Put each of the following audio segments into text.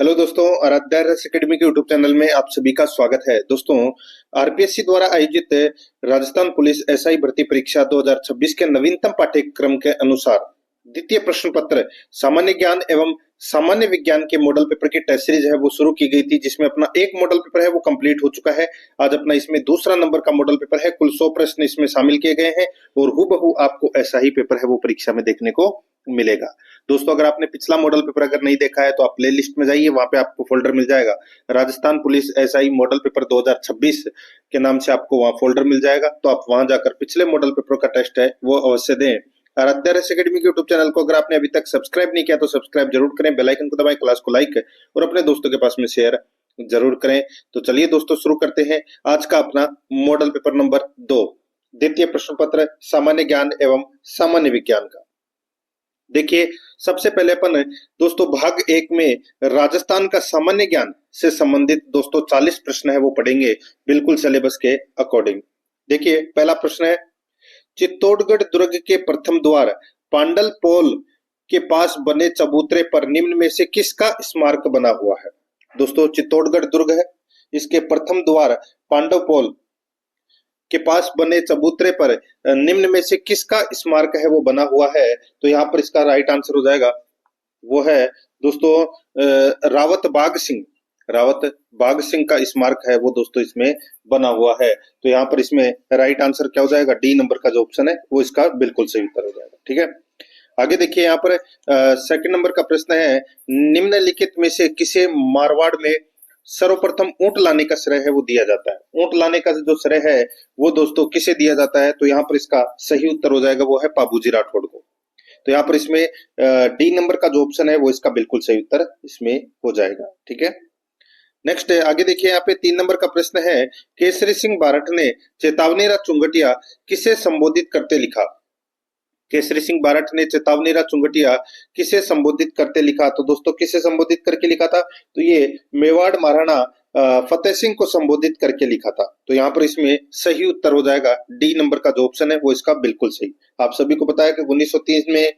Hello दोस्तों, आराध्या रस academy के यूट्यूब चैनल में आप सभी का स्वागत है। दोस्तों, आरपीएससी द्वारा आयोजित राजस्थान पुलिस एसआई भर्ती परीक्षा 2026 के नवीनतम पाठ्यक्रम के अनुसार द्वितीय प्रश्न पत्र सामान्य ज्ञान एवं सामान्य विज्ञान के मॉडल पेपर की टेस्ट सीरीज है वो शुरू की गई थी, जिसमें अपना एक मॉडल पेपर है वो कंप्लीट हो चुका है। आज अपना इसमें दूसरा नंबर का मॉडल पेपर है। कुल 100 प्रश्न इसमें शामिल किए गए हैं और हूबहू आपको ऐसा ही पेपर है वो परीक्षा में देखने को मिलेगा। दोस्तों, अगर आपने पिछला मॉडल पेपर अगर नहीं देखा है तो आप प्ले लिस्ट में जाइए, वहां पे आपको फोल्डर मिल जाएगा Rajasthan police SI model paper 2026 के नाम से आपको वहां फोल्डर मिल जाएगा। तो आप वहां जाकर पिछले मॉडल पेपर का टेस्ट है वो अवश्य दें। आराध्या रस एकेडमी के यूट्यूब चैनल को अगर आपने अभी तक सब्सक्राइब नहीं किया तो सब्सक्राइब जरूर करें, बेल आइकन को दबाएं, क्लास को लाइक और अपने दोस्तों के पास में शेयर जरूर करें। तो चलिए दोस्तों, शुरू करते हैं आज का अपना मॉडल पेपर नंबर 2 द्वितीय प्रश्न पत्र सामान्य ज्ञान एवं सामान्य विज्ञान का। देखिए, सबसे पहले अपन दोस्तों भाग 1 में राजस्थान का सामान्य ज्ञान से संबंधित दोस्तों 40 प्रश्न है वो पढ़ेंगे बिल्कुल सिलेबस के अकॉर्डिंग। देखिए, पहला प्रश्न है, चित्तौड़गढ़ दुर्ग के प्रथम द्वार पांडल पोल के पास बने चबूतरे पर निम्न में से किसका स्मारक बना हुआ है। दोस्तों, चित्तौड़गढ़ दुर्ग है, इसके प्रथम द्वार पांडव पोल के पास बने चबूतरे पर निम्न में से किसका स्मारक है वो बना हुआ है। तो यहाँ पर इसका राइट आंसर हो जाएगा वो है दोस्तों रावत बाग सिंह का स्मारक है वो दोस्तों इसमें बना हुआ है। तो यहाँ पर इसमें राइट आंसर क्या हो जाएगा, डी नंबर का जो ऑप्शन है वो इसका बिल्कुल सही उत्तर हो जाएगा। ठीक है, आगे देखिए, यहाँ पर सेकंड नंबर का प्रश्न है, निम्नलिखित में से किसे मारवाड़ में सर्वप्रथम ऊंट लाने का श्रेय है वो दिया जाता है। ऊंट लाने का जो श्रेय है वो दोस्तों किसे दिया जाता है। तो यहाँ पर इसका सही उत्तर हो जाएगा वो है पाबूजी राठौड़ को। तो यहाँ पर इसमें डी नंबर का जो ऑप्शन है वो इसका बिल्कुल सही उत्तर इसमें हो जाएगा। ठीक है, नेक्स्ट आगे देखिए, यहाँ पे 3 नंबर का प्रश्न है, केसरी सिंह बारठ ने चेतावनीरा चुंगटिया किसे संबोधित करते लिखा। केसरी सिंह बारठ ने चेतावनीरा चुंगटिया किसे संबोधित करते लिखा। तो दोस्तों किसे संबोधित करके लिखा था, तो ये मेवाड़ महाराणा फतेह सिंह को संबोधित करके लिखा था। तो यहाँ पर इसमें सही उत्तर हो जाएगा डी नंबर का जो ऑप्शन है वो इसका बिल्कुल सही। आप सभी को पता है कि 1930 में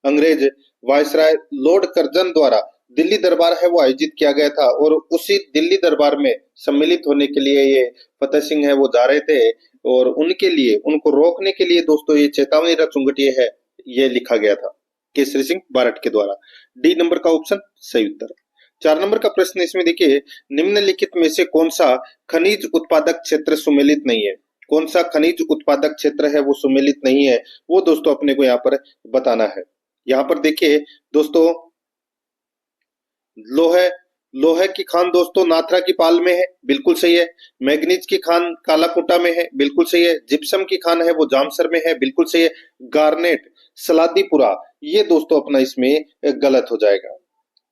अंग्रेज वायसराय लॉर्ड कर्जन द्वारा दिल्ली दरबार है वो आयोजित किया गया था और उसी दिल्ली दरबार में सम्मिलित होने के लिए ये फतेह सिंह है वो जा रहे थे और उनके लिए उनको रोकने के लिए दोस्तों ये चेतावनीरा चुंगटिया है ये लिखा गया था केसरी सिंह बारठ के द्वारा। डी नंबर का ऑप्शन सही उत्तर। 4 नंबर का प्रश्न इसमें देखिए, निम्नलिखित में से कौन सा खनिज उत्पादक क्षेत्र सुमेलित नहीं है। कौन सा खनिज उत्पादक क्षेत्र है वो सुमेलित नहीं है वो दोस्तों अपने को यहाँ पर बताना है। यहाँ पर देखिए दोस्तों, लोहे की खान दोस्तों नाथरा की पाल में है, बिल्कुल सही है। मैग्नीज की खान कालाकुटा में है, बिल्कुल सही है। जिप्सम की खान है वो जामसर में है, बिल्कुल सही है। गार्नेट सलादीपुरा, ये दोस्तों अपना इसमें गलत हो जाएगा।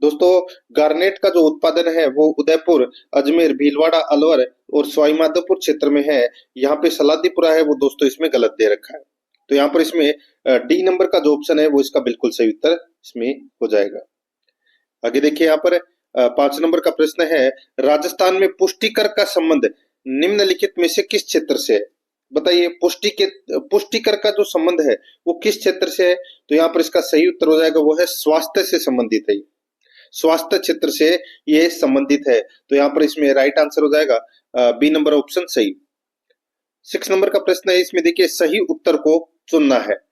दोस्तों, गार्नेट का जो उत्पादन है वो उदयपुर, अजमेर, भीलवाड़ा, अलवर और सवाईमाधोपुर क्षेत्र में है। यहाँ पे सलादीपुरा है वो दोस्तों इसमें गलत दे रखा है। तो यहाँ पर इसमें डी नंबर का जो ऑप्शन है वो इसका बिल्कुल सही उत्तर इसमें हो जाएगा। आगे देखिए, यहाँ पर 5 नंबर का प्रश्न है, राजस्थान में पुष्टिकर का संबंध निम्नलिखित में से किस क्षेत्र से है। बताइए, पुष्टिकर का जो संबंध है वो किस क्षेत्र से है। तो यहाँ पर इसका सही उत्तर हो जाएगा वो है स्वास्थ्य से संबंधित है। स्वास्थ्य क्षेत्र से ये संबंधित है। तो यहाँ पर इसमें राइट आंसर हो जाएगा बी नंबर ऑप्शन सही। 6 नंबर का प्रश्न है, इसमें देखिए सही उत्तर को चुनना है।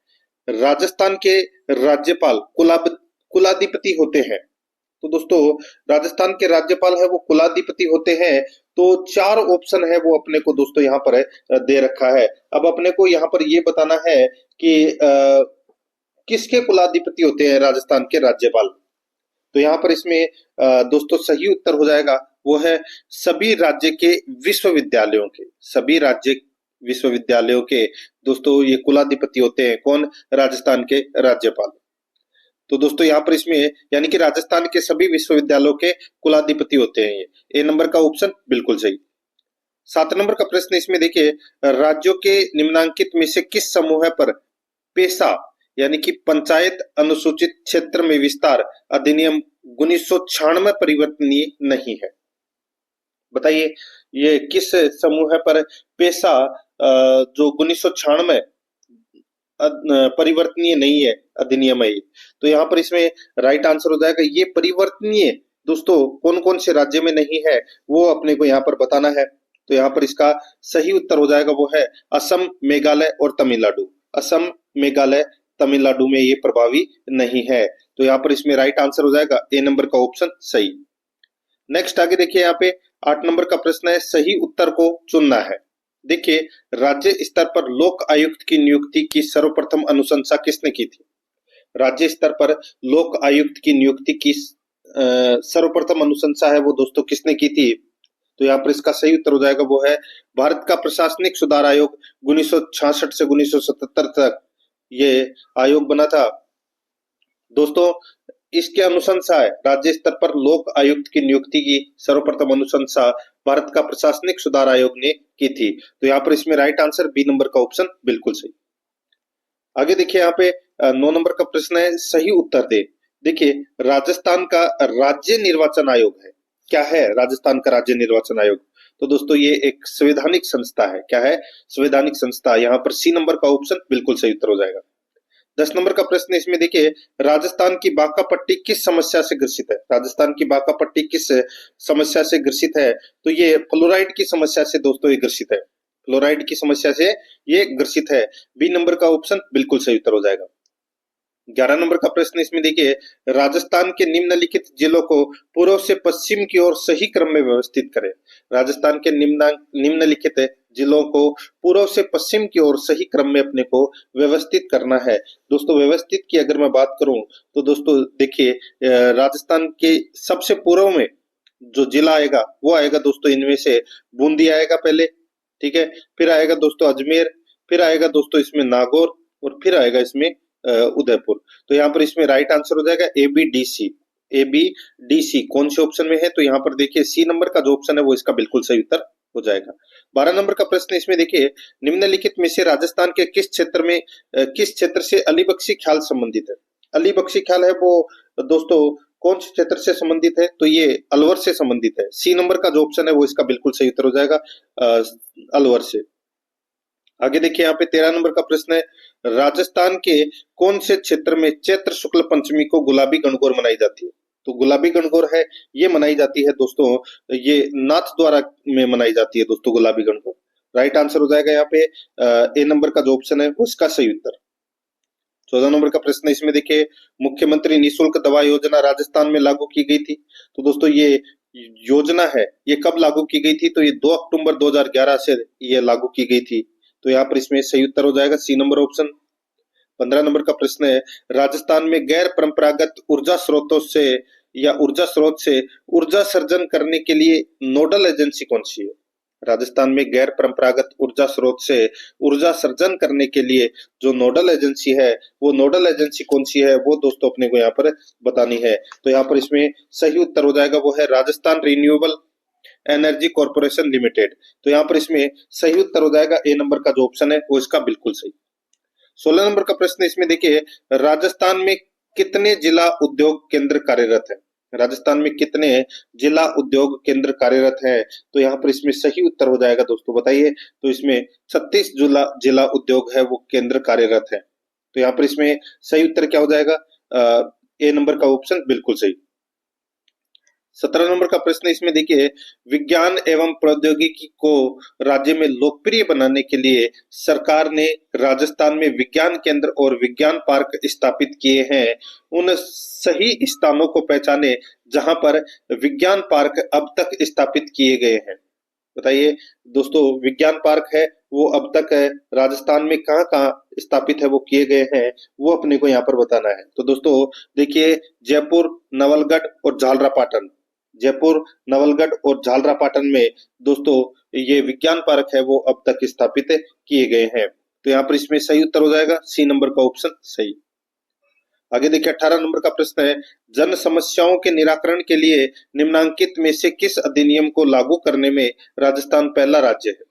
राजस्थान के राज्यपाल कुलाधिपति होते हैं। तो दोस्तों, राजस्थान के राज्यपाल है वो कुलाधिपति होते हैं। तो 4 ऑप्शन है वो अपने को दोस्तों यहाँ पर दे रखा है। अब अपने को यहाँ पर ये बताना है कि किसके कुलाधिपति होते हैं राजस्थान के राज्यपाल। तो यहाँ पर इसमें दोस्तों सही उत्तर हो जाएगा वो है सभी राज्य के विश्वविद्यालयों के दोस्तों ये कुलाधिपति होते हैं। कौन, राजस्थान के राज्यपाल। तो दोस्तों यहाँ पर इसमें यानी कि राजस्थान के सभी विश्वविद्यालयों के कुलाधिपति होते हैं। ये ए नंबर का ऑप्शन बिल्कुल सही। 7 नंबर का प्रश्न इसमें देखिए, राज्यों के निम्नांकित में से किस समूह पर पेशा यानी कि पंचायत अनुसूचित क्षेत्र में विस्तार अधिनियम 1996 परिवर्तनीय नहीं है। बताइए, ये किस समूह पर पेशा जो 1996 परिवर्तनीय नहीं है अधिनियम है। तो यहाँ पर इसमें राइट आंसर हो जाएगा ये परिवर्तनीय दोस्तों कौन कौन से राज्य में नहीं है वो अपने को यहाँ पर बताना है। तो यहाँ पर इसका सही उत्तर हो जाएगा वो है असम, मेघालय और तमिलनाडु। असम, मेघालय, तमिलनाडु में ये प्रभावी नहीं है। तो यहाँ पर इसमें राइट आंसर हो जाएगा ए नंबर का ऑप्शन सही। नेक्स्ट आगे देखिए यहाँ पे 8 नंबर का प्रश्न है सही उत्तर को चुनना है। देखिए राज्य स्तर पर लोक आयुक्त की नियुक्ति की सर्वप्रथम अनुशंसा किसने की थी? राज्य स्तर पर लोक आयुक्त की नियुक्ति की सर्वप्रथम अनुशंसा है वो दोस्तों किसने की थी? तो यहाँ पर इसका सही उत्तर हो जाएगा वो है भारत का प्रशासनिक सुधार आयोग। 1966 से 1977 तक ये आयोग बना था दोस्तों। इसके अनुशंसा है राज्य स्तर पर लोक आयुक्त की नियुक्ति की सर्वप्रथम अनुशंसा भारत का प्रशासनिक सुधार आयोग ने की थी। तो यहाँ पर इसमें राइट आंसर बी नंबर का ऑप्शन बिल्कुल सही। आगे देखिए यहाँ पे 9 नंबर का प्रश्न है सही उत्तर दे। देखिए राजस्थान का राज्य निर्वाचन आयोग है। क्या है राजस्थान का राज्य निर्वाचन आयोग? तो दोस्तों ये एक संवैधानिक संस्था है। क्या है? संवैधानिक संस्था। यहाँ पर सी नंबर का ऑप्शन बिल्कुल सही उत्तर हो जाएगा। 10 नंबर का प्रश्न इसमें देखिए राजस्थान की बांका पट्टी किस समस्या से ग्रसित है? राजस्थान की बांका पट्टी किस समस्या से ग्रसित है? तो ये फ्लोराइड की समस्या से दोस्तों ये ग्रसित है। फ्लोराइड की समस्या से ये ग्रसित है। बी नंबर का ऑप्शन बिल्कुल सही उत्तर हो जाएगा। 11 नंबर का प्रश्न इसमें देखिए राजस्थान के निम्नलिखित जिलों को पूर्व से पश्चिम की ओर सही क्रम में व्यवस्थित करें। राजस्थान के निम्नलिखित जिलों को पूर्व से पश्चिम की ओर सही क्रम में अपने को व्यवस्थित करना है। दोस्तों व्यवस्थित की अगर मैं बात करूं तो दोस्तों देखिए राजस्थान के सबसे पूर्व में जो जिला आएगा वो आएगा दोस्तों इनमें से बूंदी आएगा पहले, ठीक है, फिर आएगा दोस्तों अजमेर, फिर आएगा दोस्तों इसमें नागौर और फिर आएगा इसमें उदयपुर। तो यहाँ पर इसमें राइट आंसर हो जाएगा A B D C. A B D C कौन से ऑप्शन में है? तो यहाँ पर देखिए सी नंबर का जो ऑप्शन है वो इसका बिल्कुल सही उत्तर हो जाएगा। 12 नंबर का प्रश्न इसमें देखिए निम्नलिखित में से राजस्थान के किस क्षेत्र से अली बख्शी ख्याल संबंधित है? अली बख्शी ख्याल है वो दोस्तों कौन से क्षेत्र से संबंधित है? तो ये अलवर से संबंधित है। सी नंबर का जो ऑप्शन है वो इसका बिल्कुल सही उत्तर हो जाएगा अलवर से। आगे देखिए यहाँ पे 13 नंबर का प्रश्न है राजस्थान के कौन से क्षेत्र में चैत्र शुक्ल पंचमी को गुलाबी गणगौर मनाई जाती है? तो गुलाबी गणगौर है ये मनाई जाती है दोस्तों ये नाथद्वारा में मनाई जाती है दोस्तों गुलाबी गणगौर। राइट आंसर हो जाएगा यहाँ पे ए नंबर का जो ऑप्शन है वो इसका सही उत्तर। 14 नंबर का प्रश्न इसमें देखिए मुख्यमंत्री निःशुल्क दवा योजना राजस्थान में लागू की गई थी। तो दोस्तों ये योजना है ये कब लागू की गई थी? तो ये 2 अक्टूबर 2011 से ये लागू की गई थी। तो यहाँ पर इसमें सही उत्तर हो जाएगा सी नंबर ऑप्शन। 15 नंबर का प्रश्न है राजस्थान में गैर परंपरागत ऊर्जा स्रोतों से या ऊर्जा स्रोत से ऊर्जा सर्जन करने के लिए नोडल एजेंसी कौन सी है? राजस्थान में गैर परंपरागत ऊर्जा स्रोत से ऊर्जा सर्जन करने के लिए जो नोडल एजेंसी है वो नोडल एजेंसी कौन सी है वो दोस्तों अपने को यहाँ पर बतानी है। तो यहाँ पर इसमें सही उत्तर हो जाएगा वो है Rajasthan renewable energy corporation limited. तो यहाँ पर इसमें सही उत्तर हो जाएगा ए नंबर का जो ऑप्शन है वो इसका बिल्कुल सही। 16 नंबर का प्रश्न इसमें देखिए राजस्थान में कितने जिला उद्योग केंद्र कार्यरत है? राजस्थान में कितने जिला उद्योग केंद्र कार्यरत है? तो यहाँ पर इसमें सही उत्तर हो जाएगा दोस्तों बताइए। तो इसमें 36 जिला उद्योग है वो केंद्र कार्यरत है। तो यहाँ पर इसमें सही उत्तर क्या हो जाएगा? ए नंबर का ऑप्शन बिल्कुल सही। 17 नंबर का प्रश्न इसमें देखिए विज्ञान एवं प्रौद्योगिकी को राज्य में लोकप्रिय बनाने के लिए सरकार ने राजस्थान में विज्ञान केंद्र और विज्ञान पार्क स्थापित किए हैं। उन सही स्थानों को पहचाने जहां पर विज्ञान पार्क अब तक स्थापित किए गए हैं। बताइए दोस्तों विज्ञान पार्क है वो अब तक है राजस्थान में कहाँ कहाँ स्थापित है वो किए गए हैं वो अपने को यहाँ पर बताना है। तो दोस्तों देखिए जयपुर, नवलगढ़ और झालरापाटन, जयपुर, नवलगढ़ और झालरापाटन में दोस्तों ये विज्ञान पार्क है वो अब तक स्थापित किए गए हैं। तो यहाँ पर इसमें सही उत्तर हो जाएगा सी नंबर का ऑप्शन सही। आगे देखिए 18 नंबर का प्रश्न है जन समस्याओं के निराकरण के लिए निम्नांकित में से किस अधिनियम को लागू करने में राजस्थान पहला राज्य है?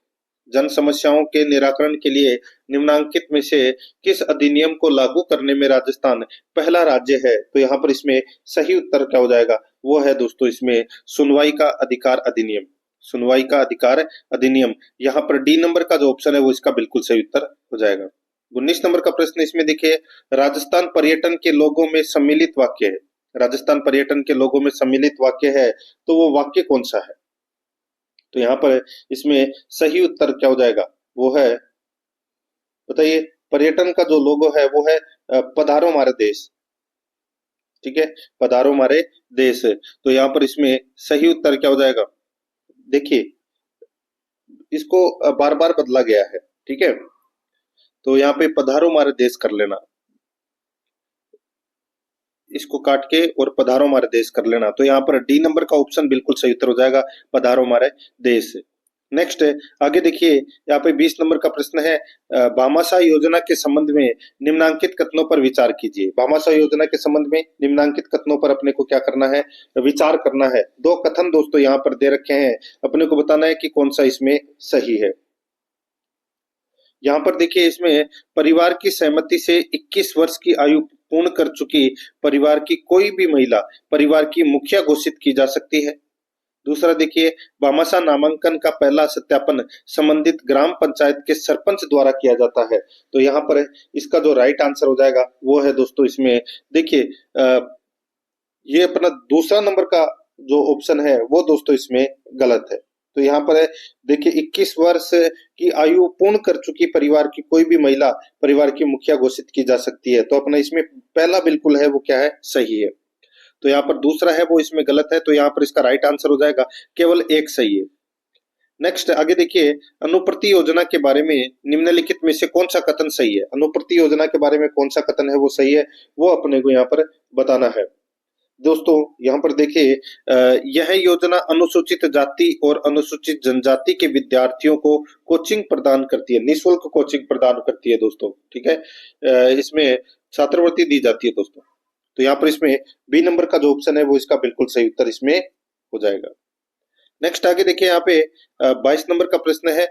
जन समस्याओं के निराकरण के लिए निम्नांकित में से किस अधिनियम को लागू करने में राजस्थान पहला राज्य है? तो यहाँ पर इसमें सही उत्तर क्या हो जाएगा वो है दोस्तों इसमें सुनवाई का अधिकार अधिनियम। सुनवाई का अधिकार अधिनियम यहाँ पर डी नंबर का जो ऑप्शन है वो इसका बिल्कुल सही उत्तर हो जाएगा। 19 नंबर का प्रश्न इसमें देखिए राजस्थान पर्यटन के लोगों में सम्मिलित वाक्य है। राजस्थान पर्यटन के लोगों में सम्मिलित वाक्य है, तो वो वाक्य कौन सा है? तो यहाँ पर इसमें सही उत्तर क्या हो जाएगा? वो है, बताइए, पर्यटन का जो लोगो है वो है पधारो हमारे देश। ठीक है, पधारो हमारे देश। तो यहाँ पर इसमें सही उत्तर क्या हो जाएगा? देखिए, इसको बार बार बदला गया है। ठीक है, तो यहाँ पे पधारो हमारे देश कर लेना, इसको काट के और पधारो हमारे देश कर लेना। तो यहाँ पर डी नंबर का ऑप्शन बिल्कुल सही उत्तर हो जाएगा, पधारो हमारे देश। नेक्स्ट, आगे देखिए, यहाँ पे 20 नंबर का प्रश्न है, भामाशाह योजना के संबंध में निम्नांकित कथनों पर विचार कीजिए। भामाशाह योजना के संबंध में निम्नांकित कथनों पर अपने को क्या करना है? विचार करना है। दो कथन दोस्तों यहाँ पर दे रखे हैं, अपने को बताना है कि कौन सा इसमें सही है। यहाँ पर देखिए, इसमें परिवार की सहमति से 21 वर्ष की आयु पूर्ण कर चुकी परिवार की कोई भी महिला परिवार की मुखिया घोषित की जा सकती है। दूसरा देखिए, भामाशाह नामांकन का पहला सत्यापन संबंधित ग्राम पंचायत के सरपंच द्वारा किया जाता है। तो यहाँ पर इसका जो राइट आंसर हो जाएगा वो है दोस्तों, इसमें देखिए, ये अपना दूसरा नंबर का जो ऑप्शन है वो दोस्तों इसमें गलत है। तो यहाँ पर है, देखिए, 21 वर्ष की आयु पूर्ण कर चुकी परिवार की कोई भी महिला परिवार की मुखिया घोषित की जा सकती है। तो अपना इसमें पहला बिल्कुल है वो क्या है? सही है। तो यहाँ पर दूसरा है वो इसमें गलत है। तो यहाँ पर इसका राइट आंसर हो जाएगा केवल एक सही है। नेक्स्ट, आगे देखिए, अनुप्रति योजना के बारे में निम्नलिखित में से कौन सा कथन सही है? अनुप्रति योजना के बारे में कौन सा कथन है वो सही है, वो अपने को यहाँ पर बताना है। दोस्तों यहाँ पर देखिए, यह योजना अनुसूचित जाति और अनुसूचित जनजाति के विद्यार्थियों को कोचिंग प्रदान करती है, निःशुल्क कोचिंग प्रदान करती है दोस्तों। ठीक है, इसमें छात्रवृत्ति दी जाती है दोस्तों। तो यहाँ पर इसमें बी नंबर का जो ऑप्शन है वो इसका बिल्कुल सही उत्तर इसमें हो जाएगा। नेक्स्ट, आगे देखिए, यहाँ पे 22 नंबर का प्रश्न है,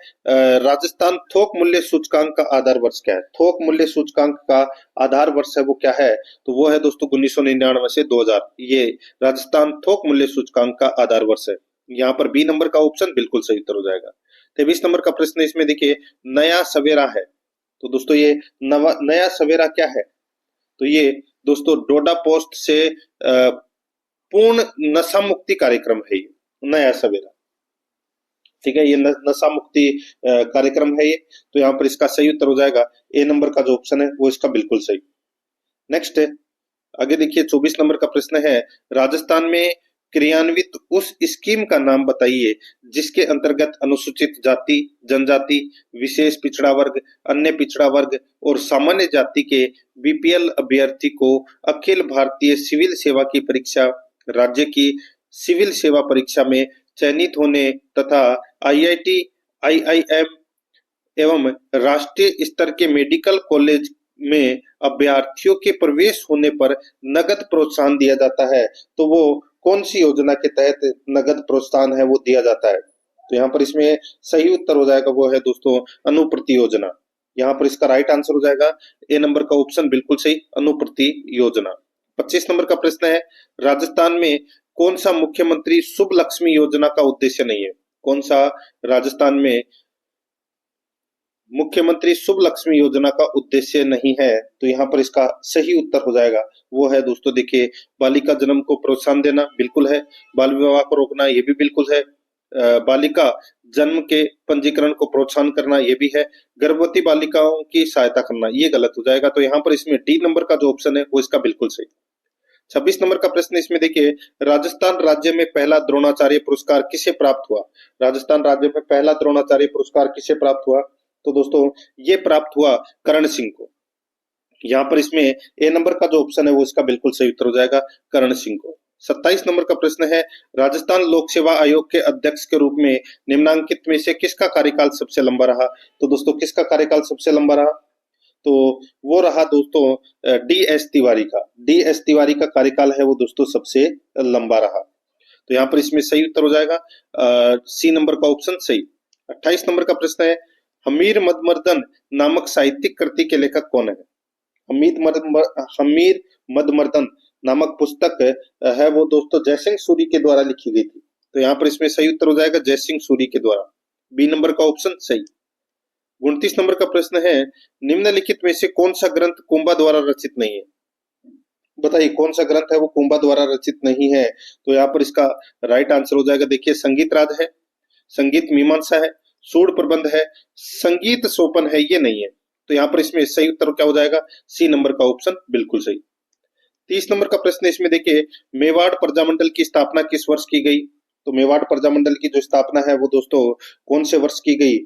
राजस्थान थोक मूल्य सूचकांक का आधार वर्ष क्या है? थोक मूल्य सूचकांक का आधार वर्ष है वो क्या है? तो वो है दोस्तों 1999 से 2000। ये राजस्थान थोक मूल्य सूचकांक का आधार वर्ष है। यहाँ पर बी नंबर का ऑप्शन बिल्कुल सही उत्तर हो जाएगा। 23 नंबर का प्रश्न इसमें देखिए, नया सवेरा है। तो दोस्तों ये नया सवेरा क्या है? तो ये दोस्तों डोडा पोस्ट से पूर्ण नशा मुक्ति कार्यक्रम है, ये नया सवेरा। ठीक है, ये नशा मुक्ति कार्यक्रम है ये। तो यहाँ पर इसका सही उत्तर हो जाएगा ए नंबर का जो ऑप्शन है वो इसका बिल्कुल सही। नेक्स्ट, आगे देखिए, 24 नंबर का प्रश्न है, राजस्थान में क्रियान्वित उस स्कीम का नाम बताइए जिसके अंतर्गत अनुसूचित जाति, जनजाति, विशेष पिछड़ा वर्ग, अन्य पिछड़ा वर्ग और सामान्य जाति के बीपीएल अभ्यर्थी को अखिल भारतीय सिविल सेवा की परीक्षा, राज्य की सिविल सेवा परीक्षा में चयनित होने तथा आईआईटी, आईआईएम एवं राष्ट्रीय स्तर के मेडिकल कॉलेज में अभ्यर्थियों के प्रवेश होने पर नगद प्रोत्साहन दिया जाता है। तो वो कौन सी योजना के तहत नगद प्रोत्साहन है वो दिया जाता है? तो यहाँ पर इसमें सही उत्तर हो जाएगा वो है दोस्तों अनुप्रति योजना। यहाँ पर इसका राइट आंसर हो जाएगा ए नंबर का ऑप्शन बिल्कुल सही, अनुप्रति योजना। 25 नंबर का प्रश्न है, राजस्थान में कौन सा मुख्यमंत्री शुभ लक्ष्मी योजना का उद्देश्य नहीं है? कौन सा राजस्थान में मुख्यमंत्री शुभ लक्ष्मी योजना का उद्देश्य नहीं है? तो यहाँ पर इसका सही उत्तर हो जाएगा वो है दोस्तों, देखिए, बालिका जन्म को प्रोत्साहन देना बिल्कुल है, बाल विवाह को रोकना ये भी बिल्कुल है, बालिका जन्म के पंजीकरण को प्रोत्साहन करना ये भी है, गर्भवती बालिकाओं की सहायता करना ये गलत हो जाएगा। तो यहाँ पर इसमें डी नंबर का जो ऑप्शन है वो इसका बिल्कुल सही। 26 नंबर का प्रश्न इसमें देखिए, राजस्थान राज्य में पहला द्रोणाचार्य पुरस्कार किसे प्राप्त हुआ? राजस्थान राज्य में पहला द्रोणाचार्य पुरस्कार किसे प्राप्त हुआ? तो दोस्तों ये प्राप्त हुआ करण सिंह को। यहाँ पर इसमें ए नंबर का जो ऑप्शन है वो इसका बिल्कुल सही उत्तर हो जाएगा, करण सिंह को। 27 नंबर का प्रश्न है, राजस्थान लोक सेवा आयोग के अध्यक्ष के रूप में निम्नांकित में से किसका कार्यकाल सबसे लंबा रहा? तो दोस्तों किसका कार्यकाल सबसे लंबा रहा? तो वो रहा दोस्तों डी एस तिवारी का। डी एस तिवारी का कार्यकाल है वो दोस्तों सबसे लंबा रहा। तो यहाँ पर इसमें सही उत्तर हो जाएगा सी नंबर का ऑप्शन सही। 28 नंबर का प्रश्न है, हमीर मदमर्दन नामक साहित्यिक कृति के लेखक कौन है? हमीर मदमर्दन नामक पुस्तक है वो दोस्तों जयसिंह सूरी के द्वारा लिखी गई थी। तो यहाँ पर इसमें सही उत्तर हो जाएगा जयसिंह सूरी के द्वारा, बी नंबर का ऑप्शन सही। 29 नंबर का प्रश्न है, निम्नलिखित में से कौन सा ग्रंथ कुंभा द्वारा रचित नहीं है? बताइए कौन सा ग्रंथ है वो कुंभा द्वारा रचित नहीं है। तो यहाँ पर इसका राइट आंसर हो जाएगा, देखिए संगीत राज है, संगीत मीमांसा है, सूड प्रबंध है, संगीत सोपन है, ये नहीं है। तो यहाँ पर इसमें सही उत्तर क्या हो जाएगा, सी नंबर का ऑप्शन बिल्कुल सही। 30 नंबर का प्रश्न इसमें देखिए, मेवाड़ प्रजामंडल की स्थापना किस वर्ष की गई। तो मेवाड़ प्रजामंडल की जो स्थापना है वो दोस्तों कौन से वर्ष की गई,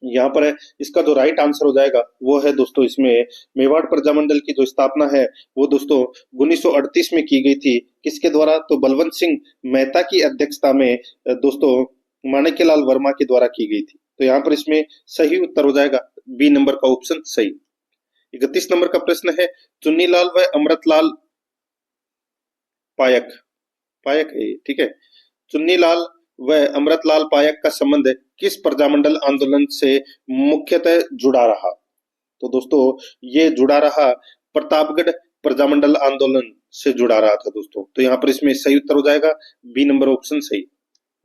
यहाँ पर है इसका जो राइट आंसर हो जाएगा वो है दोस्तों इसमें मेवाड़ प्रजामंडल की जो स्थापना है वो दोस्तों 1938 में की गई थी। किसके द्वारा, तो बलवंत सिंह मेहता की अध्यक्षता में दोस्तों माणिक्यलाल वर्मा के द्वारा की गई थी। तो यहाँ पर इसमें सही उत्तर हो जाएगा बी नंबर का ऑप्शन सही। 31 नंबर का प्रश्न है, चुन्नीलाल व अमृतलाल पायक, पायक है ये, ठीक है, चुन्नीलाल व अमृतलाल पायक का संबंध किस प्रजामंडल आंदोलन से मुख्यतः जुड़ा रहा। तो दोस्तों ये जुड़ा रहा प्रतापगढ़ प्रजामंडल आंदोलन से जुड़ा रहा था दोस्तों। तो यहाँ पर इसमें सही उत्तर हो जाएगा बी नंबर ऑप्शन सही।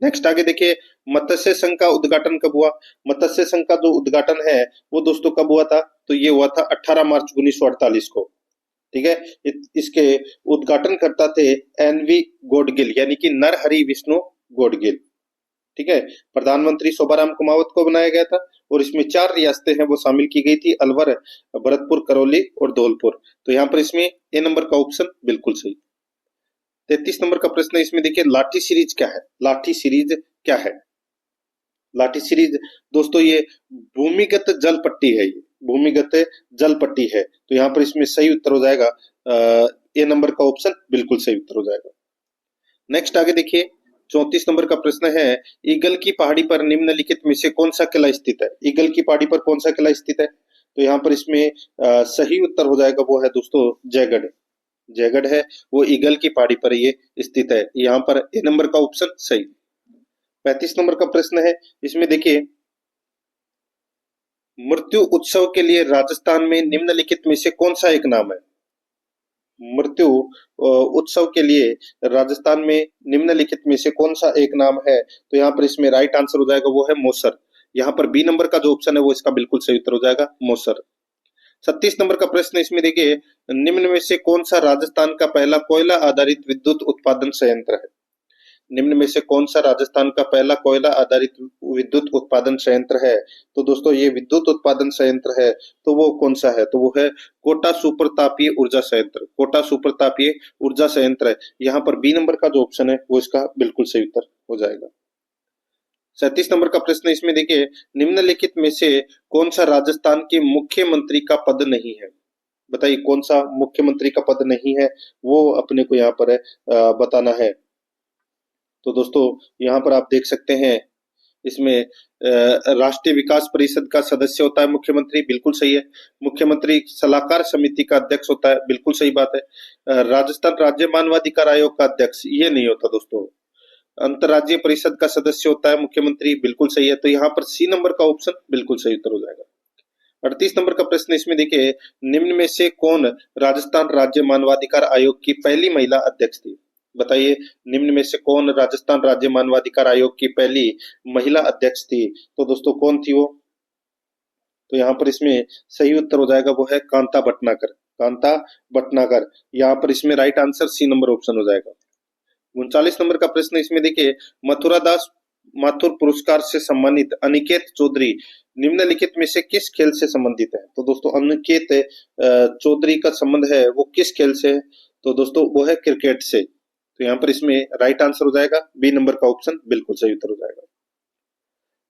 नेक्स्ट आगे देखिए, मत्स्य संघ का उद्घाटन कब हुआ। मत्स्य संघ का जो उद्घाटन है वो दोस्तों कब हुआ था, तो ये हुआ था 18 मार्च 1948 को, ठीक है। इसके उद्घाटनकर्ता थे एनवी गोडगिल, यानी कि नरहरि विष्णु गोडगिल, ठीक है। प्रधानमंत्री शोभाराम कुमावत को बनाया गया था और इसमें 4 रियासतें हैं वो शामिल की गई थी, अलवर, भरतपुर, करौली और धौलपुर। तो यहाँ पर इसमें ए नंबर का ऑप्शन बिल्कुल सही। 33 नंबर का प्रश्न इसमें देखिए, लाठी सीरीज क्या है। लाठी सीरीज क्या है, लाठी सीरीज दोस्तों ये भूमिगत जल पट्टी है, ये भूमिगत जल पट्टी है। तो यहाँ पर इसमें सही उत्तर हो जाएगा ए नंबर का ऑप्शन बिल्कुल सही उत्तर हो जाएगा। नेक्स्ट आगे देखिए, 34 नंबर का प्रश्न है, ईगल की पहाड़ी पर निम्नलिखित में से कौन सा किला स्थित है। ईगल की पहाड़ी पर कौन सा किला स्थित है। तो यहाँ पर इसमें सही उत्तर हो जाएगा वो है दोस्तों जयगढ़, जयगढ़ है वो ईगल की पहाड़ी पर ये स्थित है। यहाँ पर ए नंबर का ऑप्शन सही। 35 नंबर का प्रश्न है, इसमें देखिए, मृत्यु उत्सव के लिए राजस्थान में निम्नलिखित में से कौन सा एक नाम है। मृत्यु उत्सव के लिए राजस्थान में निम्नलिखित में से कौन सा एक नाम है। तो यहाँ पर इसमें राइट आंसर हो जाएगा वो है मोसर। यहाँ पर बी नंबर का जो ऑप्शन है वो इसका बिल्कुल सही उत्तर हो जाएगा मोसर। 36 नंबर का प्रश्न इसमें देखिए, निम्न में से कौन सा राजस्थान का पहला कोयला आधारित विद्युत उत्पादन संयंत्र है। निम्न में से कौन सा राजस्थान का पहला कोयला आधारित विद्युत उत्पादन संयंत्र है। तो दोस्तों ये विद्युत उत्पादन संयंत्र है तो वो कौन सा है, तो वो है कोटा सुपर तापीय ऊर्जा संयंत्र, कोटा सुपर तापीय ऊर्जा संयंत्र है। यहाँ पर बी नंबर का जो ऑप्शन है वो इसका बिल्कुल सही उत्तर हो जाएगा। 37 नंबर का प्रश्न इसमें देखिए, निम्नलिखित में से कौन सा राजस्थान के मुख्यमंत्री का पद नहीं है। बताइए कौन सा मुख्यमंत्री का पद नहीं है, वो अपने को यहाँ पर बताना है। तो दोस्तों यहाँ पर आप देख सकते हैं इसमें राष्ट्रीय विकास परिषद का सदस्य होता है मुख्यमंत्री, बिल्कुल सही है। मुख्यमंत्री सलाहकार समिति का अध्यक्ष होता है, बिल्कुल सही बात है। राजस्थान राज्य मानवाधिकार आयोग का अध्यक्ष ये नहीं होता दोस्तों। अंतर्राज्यीय परिषद का सदस्य होता है मुख्यमंत्री, बिल्कुल सही है। तो यहाँ पर सी नंबर का ऑप्शन बिल्कुल सही उत्तर हो जाएगा। 38 नंबर का प्रश्न इसमें देखिए, निम्न में से कौन राजस्थान राज्य मानवाधिकार आयोग की पहली महिला अध्यक्ष थी। बताइए निम्न में से कौन राजस्थान राज्य मानवाधिकार आयोग की पहली महिला अध्यक्ष थी। तो दोस्तों कौन थी वो, तो यहाँ पर इसमें सही उत्तर हो जाएगा वो है कांता भटनागर, कांता भटनागर। यहाँ पर इसमें right answer C number option हो जाएगा। 39 नंबर का प्रश्न इसमें देखिए, मथुरा दास माथुर पुरस्कार से सम्मानित अनिकेत चौधरी निम्नलिखित में से किस खेल से संबंधित है। तो दोस्तों अनिकेत चौधरी का संबंध है वो किस खेल से है, तो दोस्तों वो है क्रिकेट से। तो यहाँ पर इसमें राइट आंसर हो जाएगा बी नंबर का ऑप्शन बिल्कुल सही उत्तर हो जाएगा।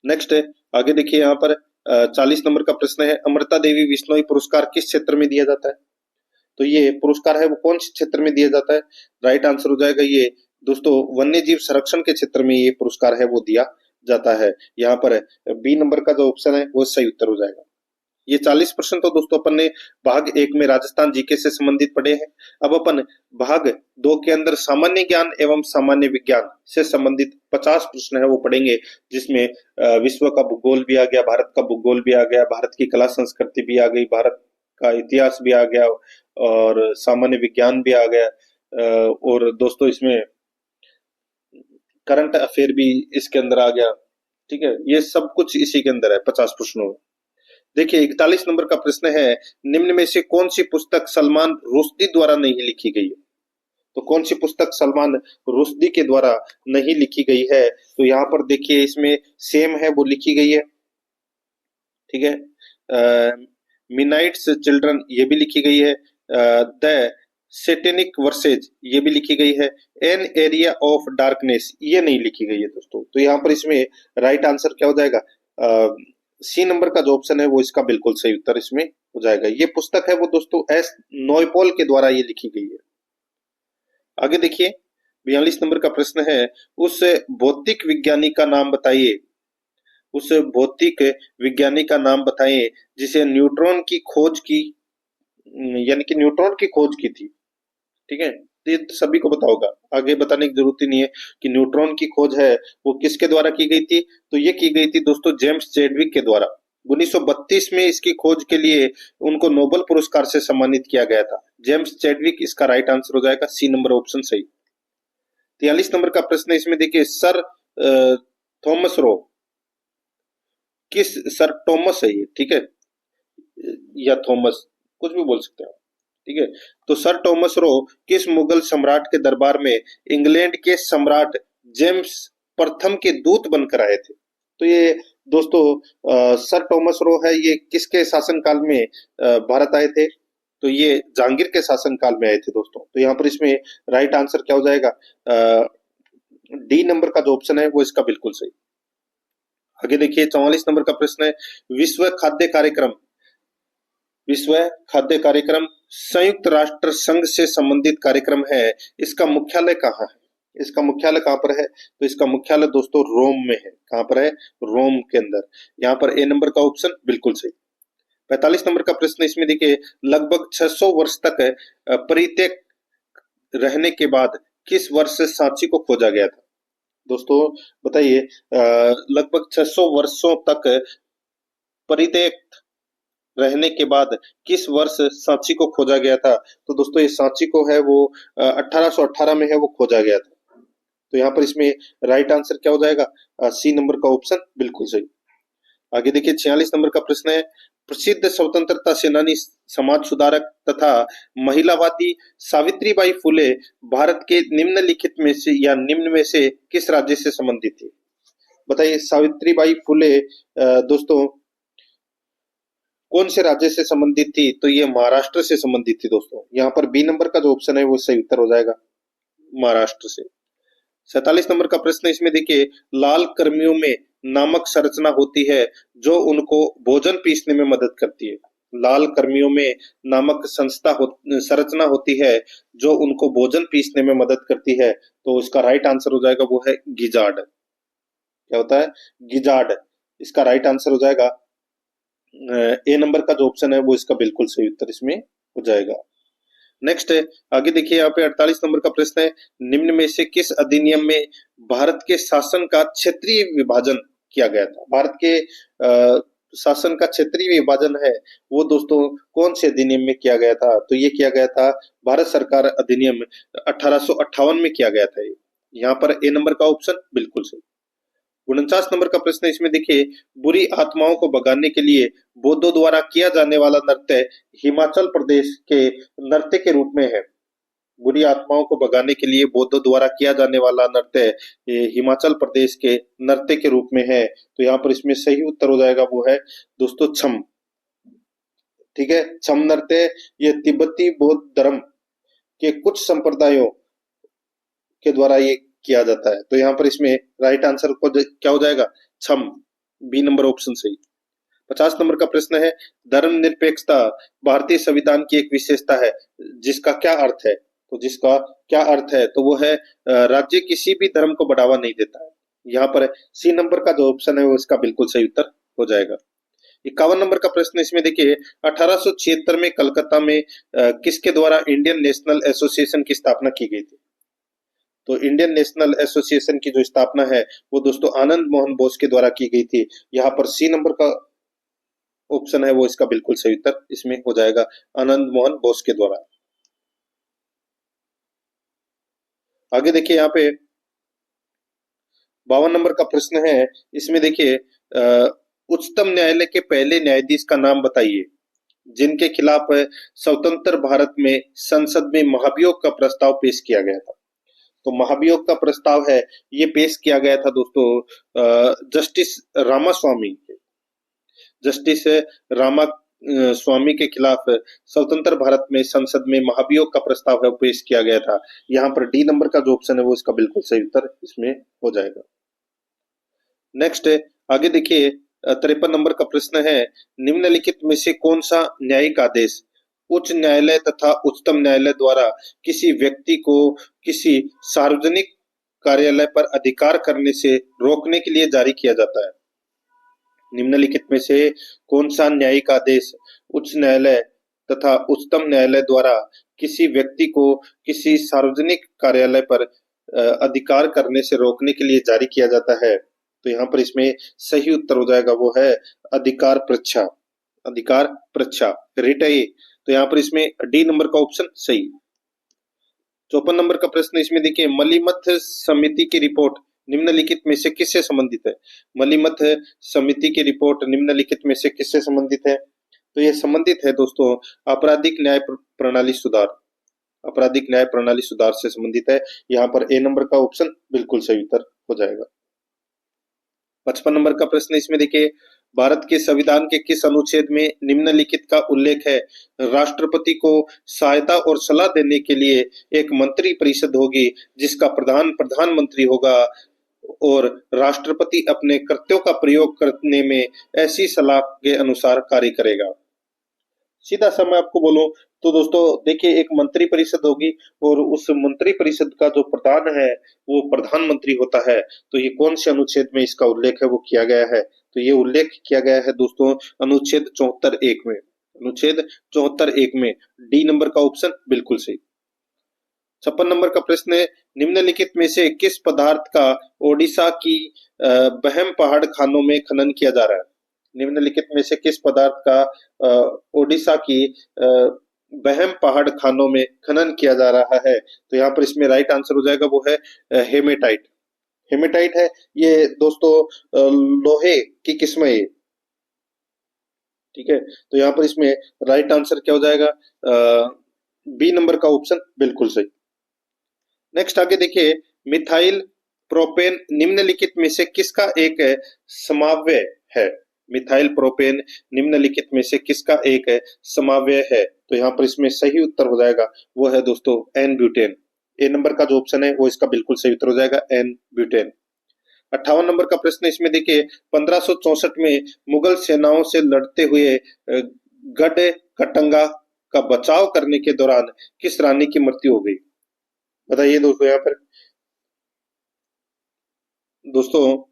नेक्स्ट है आगे देखिए, यहाँ पर 40 नंबर का प्रश्न है, अमृता देवी बिश्नोई पुरस्कार किस क्षेत्र में दिया जाता है। तो ये पुरस्कार है वो कौन से क्षेत्र में दिया जाता है। राइट आंसर हो जाएगा ये दोस्तों वन्य जीव संरक्षण के क्षेत्र में ये पुरस्कार है वो दिया जाता है। यहाँ पर बी नंबर का जो ऑप्शन है वो सही उत्तर हो जाएगा। ये 40% तो दोस्तों अपन ने भाग 1 में राजस्थान जीके से संबंधित पढ़े हैं। अब अपन भाग 2 के अंदर सामान्य ज्ञान एवं सामान्य विज्ञान से संबंधित 50 प्रश्न है वो पढ़ेंगे, जिसमें विश्व का भूगोल भी आ गया, भारत का भूगोल भी आ गया, भारत की कला संस्कृति भी आ गई, भारत का इतिहास भी आ गया और सामान्य विज्ञान भी आ गया। और दोस्तों इसमें करंट अफेयर भी इसके अंदर आ गया, ठीक है। ये सब कुछ इसी के अंदर है 50 प्रश्नों में। देखिए 41 नंबर का प्रश्न है, निम्न में से कौन सी पुस्तक सलमान रुश्दी द्वारा नहीं लिखी गई है? तो कौन सी पुस्तक सलमान रुश्दी के द्वारा नहीं लिखी गई है? तो यहाँ पर देखिए इसमें सेम है वो लिखी गई है, ठीक है। मिनाइट्स चिल्ड्रन ये भी लिखी गई है, द सेटेनिक वर्सेज ये भी लिखी गई है, एन एरिया ऑफ डार्कनेस ये नहीं लिखी गई है दोस्तों। तो यहाँ पर इसमें राइट आंसर क्या हो जाएगा? सी नंबर का जो ऑप्शन है वो इसका बिल्कुल सही उत्तर इसमें हो जाएगा। ये पुस्तक है वो दोस्तों एस नॉयपॉल के द्वारा ये लिखी गई है। आगे देखिए 42 नंबर का प्रश्न है, उस भौतिक विज्ञानी का नाम बताइए, उस भौतिक विज्ञानी का नाम बताइए जिसे न्यूट्रॉन की खोज की, यानी कि न्यूट्रॉन की खोज की थी, ठीक है। तो ये तो सभी को पता होगा, आगे बताने की जरूरत ही नहीं है कि न्यूट्रॉन की खोज है वो किसके द्वारा की गई थी। तो ये की गई थी दोस्तों जेम्स चैडविक के द्वारा। 1932 में इसकी खोज के लिए उनको नोबेल पुरस्कार से सम्मानित किया गया था। जेम्स चैडविक इसका राइट आंसर हो जाएगा, सी नंबर ऑप्शन सही। 43 नंबर का प्रश्न है, इसमें देखिए सर थॉमस रो, किस सर टॉमस है ये, ठीक है, या थॉमस कुछ भी बोल सकते हैं आप, ठीक है। तो सर टॉमस रो किस मुगल सम्राट के दरबार में इंग्लैंड के सम्राट जेम्स प्रथम के दूत बनकर आए थे? तो ये दोस्तों सर टॉमस रो है, ये किसके शासनकाल में भारत आए थे? तो ये जहांगीर के शासनकाल में आए थे दोस्तों। तो यहाँ पर इसमें राइट आंसर क्या हो जाएगा? डी नंबर का जो ऑप्शन है वो इसका बिल्कुल सही। आगे देखिए 44 नंबर का प्रश्न है, विश्व खाद्य कार्यक्रम, विश्व खाद्य कार्यक्रम संयुक्त राष्ट्र संघ से संबंधित कार्यक्रम है, इसका मुख्यालय कहाँ है? इसका मुख्यालय कहाँ पर है? तो इसका मुख्यालय दोस्तों रोम में है। कहाँ पर है? रोम के अंदर। यहाँ पर ए नंबर का ऑप्शन बिल्कुल सही। 45 नंबर का प्रश्न, इसमें देखिए लगभग 600 वर्ष तक परित्यक्त रहने के बाद किस वर्ष से सांची को खोजा गया था? दोस्तों बताइए, लगभग 600 वर्षों तक परित्यक्त रहने के बाद किस वर्ष सांची को खोजा गया था? तो दोस्तों ये सांची को है वो 1818 में है वो खोजा गया था। तो यहाँ पर इसमें राइट आंसर क्या हो जाएगा? सी नंबर का ऑप्शन बिल्कुल सही। आगे देखिए 46 नंबर का प्रश्न है, प्रसिद्ध स्वतंत्रता सेनानी, समाज सुधारक तथा महिलावादी सावित्रीबाई फुले भारत के निम्नलिखित में से या निम्न में से किस राज्य से संबंधित थी? बताइए सावित्रीबाई फुले दोस्तों कौन से राज्य से संबंधित थी? तो ये महाराष्ट्र से संबंधित थी दोस्तों। यहाँ पर बी नंबर का जो ऑप्शन है वो सही उत्तर हो जाएगा, महाराष्ट्र से। 47 नंबर का प्रश्न, इसमें देखिए लाल कर्मियों में नामक संरचना होती है जो उनको भोजन पीसने में मदद करती है। लाल कर्मियों में नामक संरचना होती है जो उनको भोजन पीसने में मदद करती है। तो इसका राइट आंसर हो जाएगा वो है गिजार्ड। क्या होता है? गिजार्ड। इसका राइट आंसर हो जाएगा ए नंबर का जो ऑप्शन है वो इसका बिल्कुल सही उत्तर इसमें हो जाएगा। नेक्स्ट है, आगे देखिए यहाँ पे 48 नंबर का प्रश्न है, निम्न में से किस अधिनियम में भारत के शासन का क्षेत्रीय विभाजन किया गया था? भारत के शासन का क्षेत्रीय विभाजन है वो दोस्तों कौन से अधिनियम में किया गया था? तो ये किया गया था भारत सरकार अधिनियम 1858 में किया गया था। ये यहाँ पर ए नंबर का ऑप्शन बिल्कुल सही। 49 नंबर का प्रश्न है, इसमें देखिए बुरी आत्माओं को भगाने के लिए बौद्धों द्वारा किया जाने वाला नृत्य हिमाचल प्रदेश के नृत्य के रूप में है। बुरी आत्माओं को भगाने के लिए बौद्धों द्वारा किया जाने वाला नृत्य ये हिमाचल प्रदेश के नृत्य के रूप में है। तो यहाँ पर इसमें सही उत्तर हो जाएगा वो है दोस्तों छम, ठीक है। छम नृत्य ये तिब्बती बौद्ध धर्म के कुछ संप्रदायों के द्वारा ये किया जाता है। तो यहाँ पर इसमें राइट आंसर को क्या हो जाएगा? छम, बी नंबर ऑप्शन सही। 50 नंबर का प्रश्न है, धर्मनिरपेक्षता भारतीय संविधान की एक विशेषता है जिसका क्या अर्थ है? तो जिसका क्या अर्थ है तो वो है राज्य किसी भी धर्म को बढ़ावा नहीं देता है। यहाँ पर सी नंबर का जो ऑप्शन है वो इसका बिल्कुल सही उत्तर हो जाएगा। 51 नंबर का प्रश्न, इसमें देखिए 1876 में कलकत्ता में किसके द्वारा इंडियन नेशनल एसोसिएशन की स्थापना की गई थी? तो इंडियन नेशनल एसोसिएशन की जो स्थापना है वो दोस्तों आनंद मोहन बोस के द्वारा की गई थी। यहाँ पर सी नंबर का ऑप्शन है वो इसका बिल्कुल सही उत्तर इसमें हो जाएगा, आनंद मोहन बोस के द्वारा। आगे देखिए यहाँ पे 52 नंबर का प्रश्न है, इसमें देखिए उच्चतम न्यायालय के पहले न्यायाधीश का नाम बताइए जिनके खिलाफ स्वतंत्र भारत में संसद में महाभियोग का प्रस्ताव पेश किया गया था। तो महाभियोग का प्रस्ताव है, ये पेश किया गया था दोस्तों जस्टिस रामास्वामी, जस्टिस रामा स्वामी के खिलाफ स्वतंत्र भारत में संसद में महाभियोग का प्रस्ताव है पेश किया गया था। यहाँ पर डी नंबर का जो ऑप्शन है वो इसका बिल्कुल सही उत्तर इसमें हो जाएगा। नेक्स्ट आगे देखिए 53 नंबर का प्रश्न है, निम्नलिखित में से कौन सा न्यायिक आदेश उच्च न्यायालय तथा उच्चतम न्यायालय द्वारा किसी व्यक्ति को किसी सार्वजनिक कार्यालय पर अधिकार करने से रोकने के लिए जारी किया जाता है? निम्नलिखित में से कौन सा न्यायिक आदेश उच्च न्यायालय तथा उच्चतम न्यायालय द्वारा किसी व्यक्ति को किसी सार्वजनिक कार्यालय पर अधिकार करने से रोकने के लिए जारी किया जाता है? तो यहाँ पर इसमें सही उत्तर हो जाएगा वो है अधिकार परीक्षा, अधिकार परीक्षा रिट है। तो यहाँ पर इसमें डी नंबर का ऑप्शन सही। 54 नंबर का प्रश्न इसमें देखिए, मलीमथ समिति की रिपोर्ट निम्नलिखित में से किससे संबंधित है? मलीमथ समिति की रिपोर्ट निम्नलिखित में से किससे संबंधित है? तो यह संबंधित है दोस्तों आपराधिक न्याय प्रणाली सुधार, आपराधिक न्याय प्रणाली सुधार से संबंधित है। यहाँ पर ए नंबर का ऑप्शन बिल्कुल सही उत्तर हो जाएगा। 55 नंबर का प्रश्न इसमें देखिए, भारत के संविधान के किस अनुच्छेद में निम्नलिखित का उल्लेख है? राष्ट्रपति को सहायता और सलाह देने के लिए एक मंत्री परिषद होगी जिसका प्रधान प्रधानमंत्री होगा और राष्ट्रपति अपने कृत्यों का प्रयोग करने में ऐसी सलाह के अनुसार कार्य करेगा। सीधा सा मैं आपको बोलूं तो दोस्तों देखिए, एक मंत्री परिषद होगी और उस मंत्री परिषद का जो प्रधान है वो प्रधानमंत्री होता है। तो ये कौन से अनुच्छेद में इसका उल्लेख है वो किया गया है? तो ये उल्लेख किया गया है दोस्तों अनुच्छेद 74(1) में, अनुच्छेद 74(1) में डी नंबर का ऑप्शन बिल्कुल सही। 56 नंबर का प्रश्न है, निम्नलिखित में से किस पदार्थ का ओडिशा की बहम पहाड़ खानों में खनन किया जा रहा है? निम्नलिखित में से किस पदार्थ का ओडिशा की बहम पहाड़ खानों में खनन किया जा रहा है? तो यहाँ पर इसमें राइट आंसर हो जाएगा वो है हेमेटाइट। हेमेटाइट है ये दोस्तों लोहे की किस्म है, ठीक है। तो यहाँ पर इसमें राइट आंसर क्या हो जाएगा? बी नंबर का ऑप्शन बिल्कुल सही। नेक्स्ट आगे देखिए, मिथाइल प्रोपेन निम्नलिखित में से किसका एक समाव्य है? मिथाइल प्रोपेन निम्नलिखित में से किसका एक समाव्य है? तो यहाँ पर इसमें सही उत्तर हो जाएगा वो है दोस्तों एन ब्यूटेन। ए नंबर का जो ऑप्शन है वो इसका बिल्कुल सही उत्तर हो जाएगा एन ब्यूटेन। 58 नंबर का प्रश्न इसमें देखिए, 1564 में मुगल सेनाओं से लड़ते हुए गढ़ कटंगा का बचाव करने के दौरान किस रानी की मृत्यु हो गई? बताइए दोस्तों। यहाँ पर दोस्तों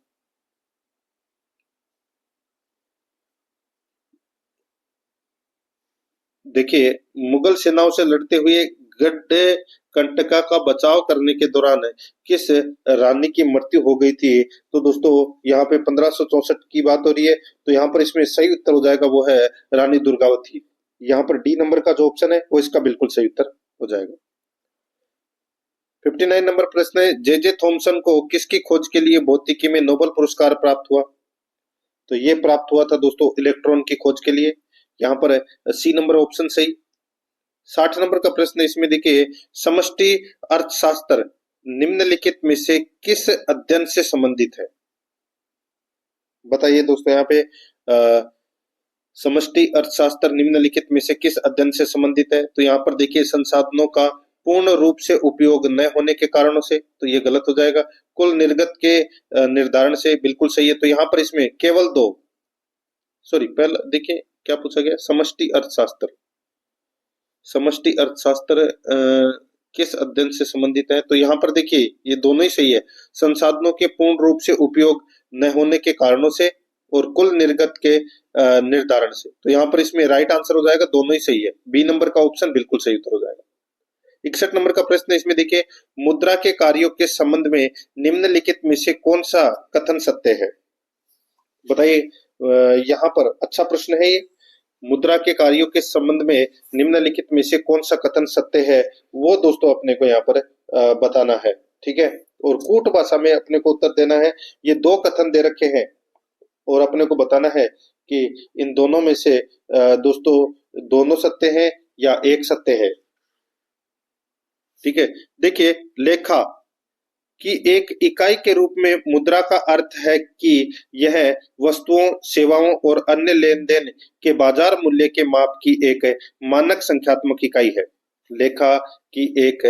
देखिए, मुगल सेनाओं से लड़ते हुए गढ़ कंटका का बचाव करने के दौरान किस रानी की मृत्यु हो गई थी? तो दोस्तों यहाँ पे 1564 की बात हो रही है, तो यहाँ पर इसमें सही उत्तर हो जाएगा वो है रानी दुर्गावती। यहाँ पर डी नंबर का जो ऑप्शन है वो इसका बिल्कुल सही उत्तर हो जाएगा। 59 नंबर प्रश्न है, जे थॉमसन को किसकी खोज के लिए भौतिकी में नोबेल पुरस्कार प्राप्त हुआ? तो ये प्राप्त हुआ था दोस्तों इलेक्ट्रॉन की खोज के लिए। यहाँ पर सी नंबर ऑप्शन सही। 60 नंबर का प्रश्न इसमें देखिए, समष्टि अर्थशास्त्र निम्नलिखित में से किस अध्ययन से संबंधित है? बताइए दोस्तों। यहाँ पे समष्टि अर्थशास्त्र निम्नलिखित में से किस अध्ययन से संबंधित है? तो यहाँ पर देखिए, संसाधनों का पूर्ण रूप से उपयोग न होने के कारणों से, तो ये गलत हो जाएगा। कुल निर्गत के निर्धारण से बिल्कुल सही है। तो यहाँ पर इसमें केवल दो, सॉरी पहले देखिए क्या पूछा गया, समष्टि अर्थशास्त्र। समष्टि अर्थशास्त्र किस अध्ययन से संबंधित है? तो यहाँ पर देखिए ये दोनों ही सही है, संसाधनों के पूर्ण रूप से उपयोग न होने के कारणों से और कुल निर्गत के निर्धारण से। तो यहाँ पर इसमें राइट आंसर हो जाएगा, दोनों ही सही है। बी नंबर का ऑप्शन बिल्कुल सही उत्तर हो जाएगा। 61 नंबर का प्रश्न इसमें देखिए, मुद्रा के कार्यों के संबंध में निम्नलिखित में से कौन सा कथन सत्य है? बताइए। यहाँ पर अच्छा प्रश्न है ये, मुद्रा के कार्यों के संबंध में निम्नलिखित में से कौन सा कथन सत्य है वो दोस्तों अपने को यहाँ पर बताना है, ठीक है। और कूट भाषा में अपने को उत्तर देना है। ये दो कथन दे रखे हैं, और अपने को बताना है कि इन दोनों में से दोस्तों दोनों सत्य हैं या एक सत्य है। ठीक है, देखिए लेखा की एक इकाई के रूप में मुद्रा का अर्थ है कि यह वस्तुओं, सेवाओं और अन्य लेन-देन के बाजार मूल्य के माप की एक मानक संख्यात्मक इकाई है। लेखा की एक